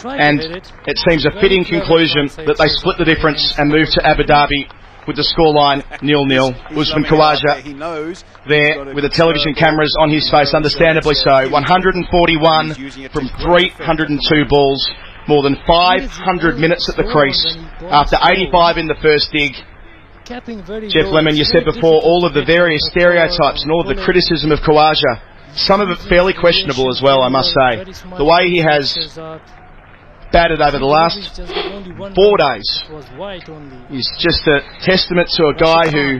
And it seems a fitting conclusion that they split the difference and moved to Abu Dhabi with the scoreline 0-0. Usman Khawaja there with the television cameras on his face, understandably so. 141 from 302 balls, more than 500 minutes at the crease after 85 in the first dig. Jeff Lemon, you said before, all of the various stereotypes and all of the criticism of Khawaja, some of it fairly questionable as well, I must say. The way he has batted over the last 4 days is just a testament to a guy who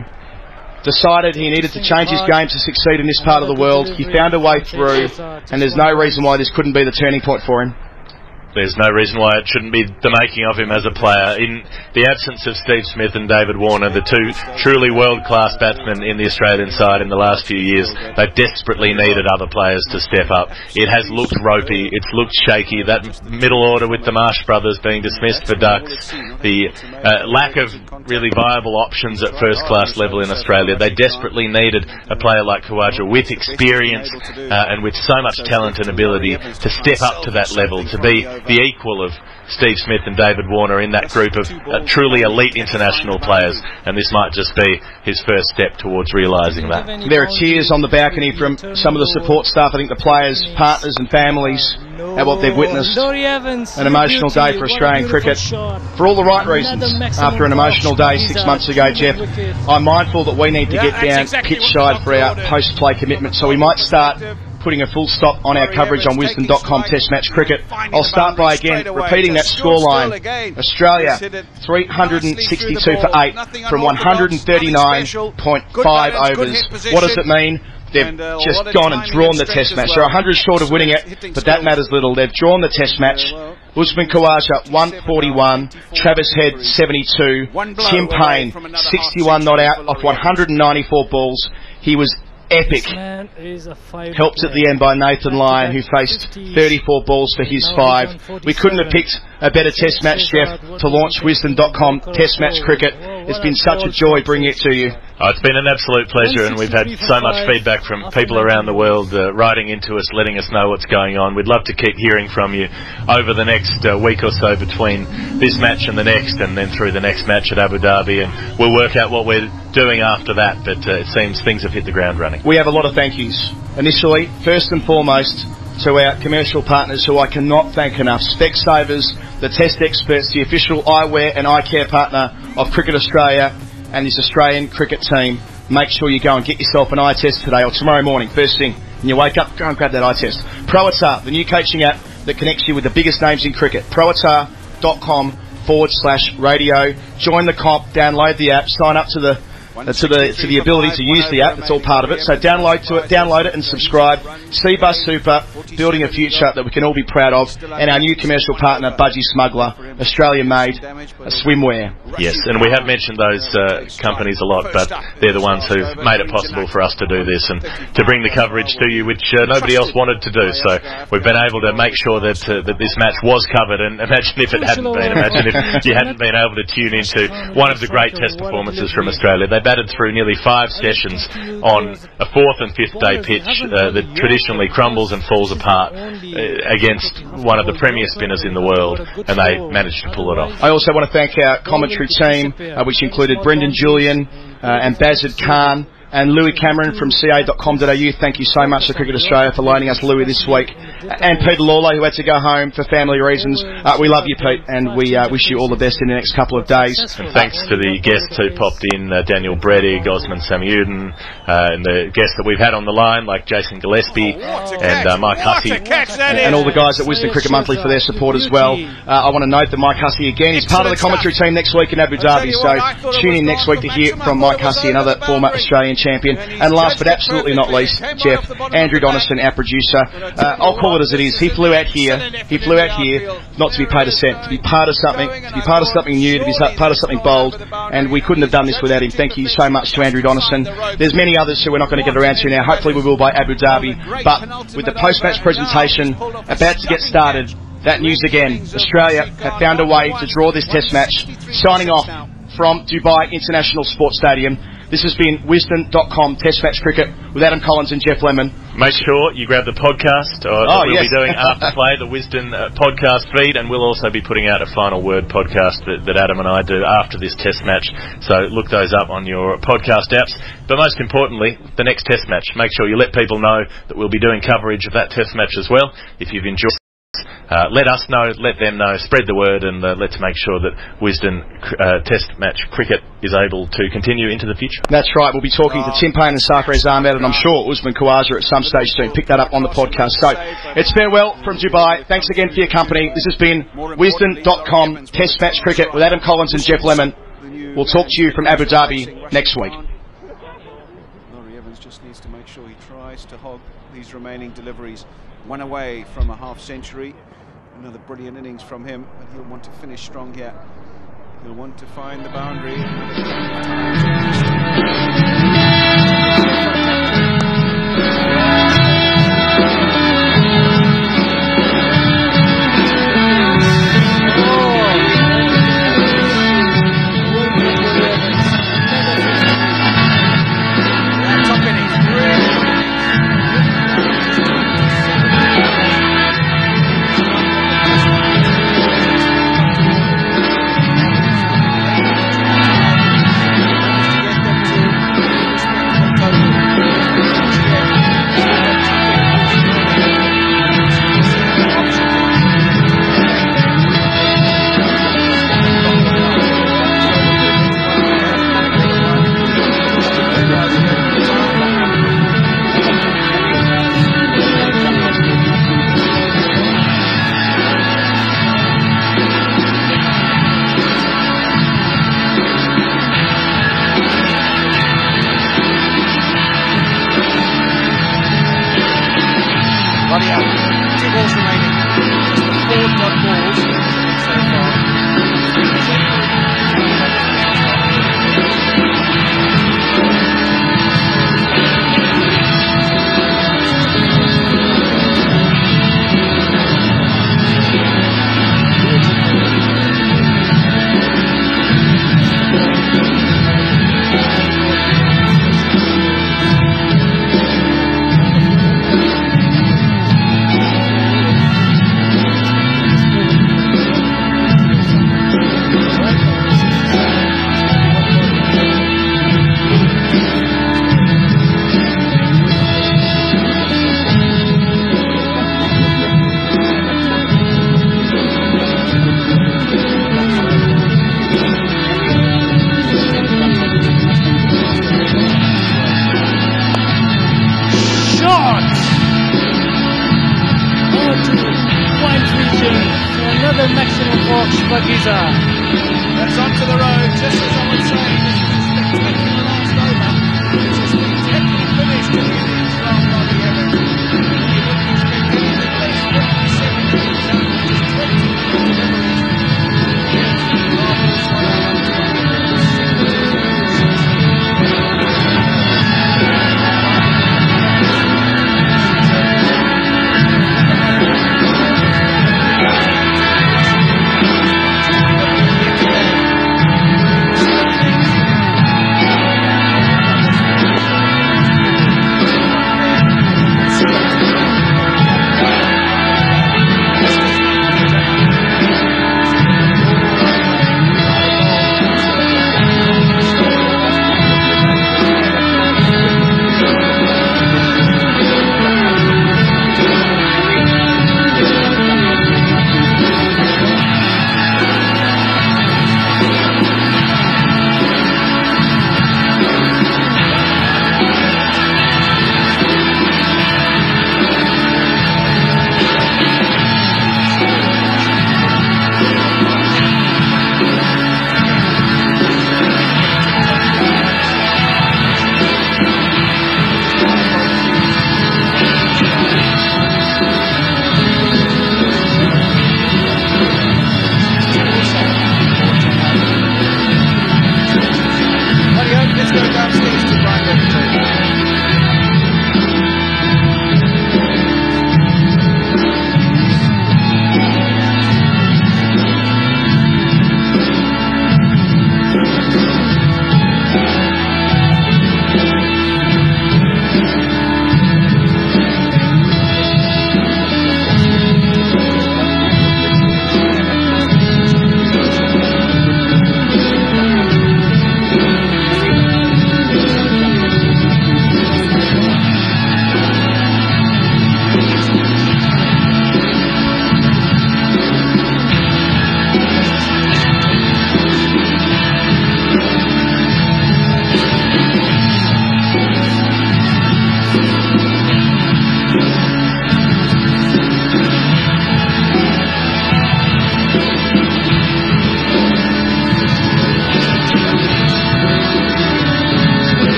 decided he needed to change his game to succeed in this part of the world. He found a way through, and there's no reason why this couldn't be the turning point for him. There's no reason why it shouldn't be the making of him as a player. In the absence of Steve Smith and David Warner, the two truly world-class batsmen in the Australian side in the last few years, they desperately needed other players to step up. It has looked ropey, it's looked shaky. That middle order with the Marsh brothers being dismissed for ducks, the lack of really viable options at first-class level in Australia. They desperately needed a player like Khawaja with experience and with so much talent and ability to step up to that level, to be the equal of Steve Smith and David Warner in that group of truly elite international players, and this might just be his first step towards realising that. There are cheers on the balcony from some of the support staff. I think the players, partners and families at what they've witnessed. An emotional day for Australian cricket for all the right reasons. After an emotional day 6 months ago, Jeff, I'm mindful that we need to get down pitch side for our post-play commitment, so we might start putting a full stop on our coverage on Wisdom.com Test Match Cricket. I'll start by again repeating that scoreline. Australia 362 for 8 from 139.5 overs. What does it mean? They've just gone and drawn the Test match. They're 100 short of winning it, but that matters little. They've drawn the Test match. Usman Khawaja 141, Travis Head 72, Tim Payne 61 not out off 194 balls. He was epic. Helped at the end by Nathan Lyon, who faced 34 balls for his 5. We couldn't have picked a better Test match, Jeff, to launch Wisdom.com Test Match Cricket. It's been such a joy bringing it to you. Oh, it's been an absolute pleasure, and we've had so much feedback from people around the world writing into us, letting us know what's going on. We'd love to keep hearing from you over the next week or so between this match and the next, and then through the next match at Abu Dhabi, and we'll work out what we're doing after that, but it seems things have hit the ground running. We have a lot of thank yous. Initially, first and foremost, to our commercial partners who I cannot thank enough. Specsavers, the test experts, the official eyewear and eye care partner of Cricket Australia and his Australian cricket team. Make sure you go and get yourself an eye test today or tomorrow morning, first thing. When you wake up, go and grab that eye test. ProAtar, the new coaching app that connects you with the biggest names in cricket. ProAtar.com/radio. Join the comp, download the app, sign up to the ability to use the app. It's all part of it. So download it and subscribe. Seabus Super, building a future that we can all be proud of. And our new commercial partner, Budgie Smuggler, Australian-made swimwear. Yes, and we have mentioned those companies a lot, but they're the ones who've made it possible for us to do this and to bring the coverage to you, which nobody else wanted to do. So we've been able to make sure that this match was covered. And imagine if it hadn't been. Imagine if you hadn't been able to tune into one of the great test performances from Australia. They batted through nearly 5 sessions on a 4th and 5th day pitch that traditionally crumbles and falls apart against one of the premier spinners in the world, and they managed to pull it off. I also want to thank our commentary team, which included Brendan Julian and Bazard Khan and Louis Cameron from ca.com.au. Thank you so much to Cricket Australia for loaning us Louis this week. And Peter Lawler, who had to go home for family reasons. We love you, Pete, and we wish you all the best in the next couple of days. And thanks to the guests who popped in, Daniel Bredig, Osman Samiuddin, and the guests that we've had on the line, like Jason Gillespie and Mike Hussey. And all the guys at Wisdom Cricket Monthly for their support as well. I want to note that Mike Hussey, again, is part of the commentary team next week in Abu Dhabi, so tune in next week to hear from Mike Hussey, another former Australian champion. And last but absolutely not least, Jeff, Andrew Donaldson, our producer. I'll call it as it is. He flew out here not to be paid a cent, to be part of something, new, to be part of something bold, and we couldn't have done this without him. Thank you so much to Andrew Donaldson. There's many others who we're not going to get around to now. Hopefully we will by Abu Dhabi, but with the post-match presentation about to get started, that news again. Australia have found a way to draw this test match. Signing off from Dubai International Sports Stadium. This has been Wisden.com Test Match Cricket with Adam Collins and Jeff Lemon. Make sure you grab the podcast that we'll be doing after play, the Wisden podcast feed, and we'll also be putting out a final word podcast that Adam and I do after this test match. So look those up on your podcast apps. But most importantly, the next test match. Make sure you let people know that we'll be doing coverage of that test match as well. If you've enjoyed let us know, let them know, spread the word, and let's make sure that Wisden Test Match Cricket is able to continue into the future. That's right. We'll be talking to Tim Payne and Sarfraz Ahmed, and I'm sure Usman Khawaja at some stage soon. Pick that up on the podcast. So, it's farewell from Dubai. Thanks again for your company. This has been Wisden.com Test Match Cricket with Adam Collins and Jeff Lemon. We'll talk to you from Abu Dhabi next week. Laurie Evans just needs to make sure he tries to hog these remaining deliveries. One away from a half century. Another brilliant innings from him, but he'll want to finish strong here. He'll want to find the boundary. Another maximum box, Bagiza. That's onto the road, just as I would say.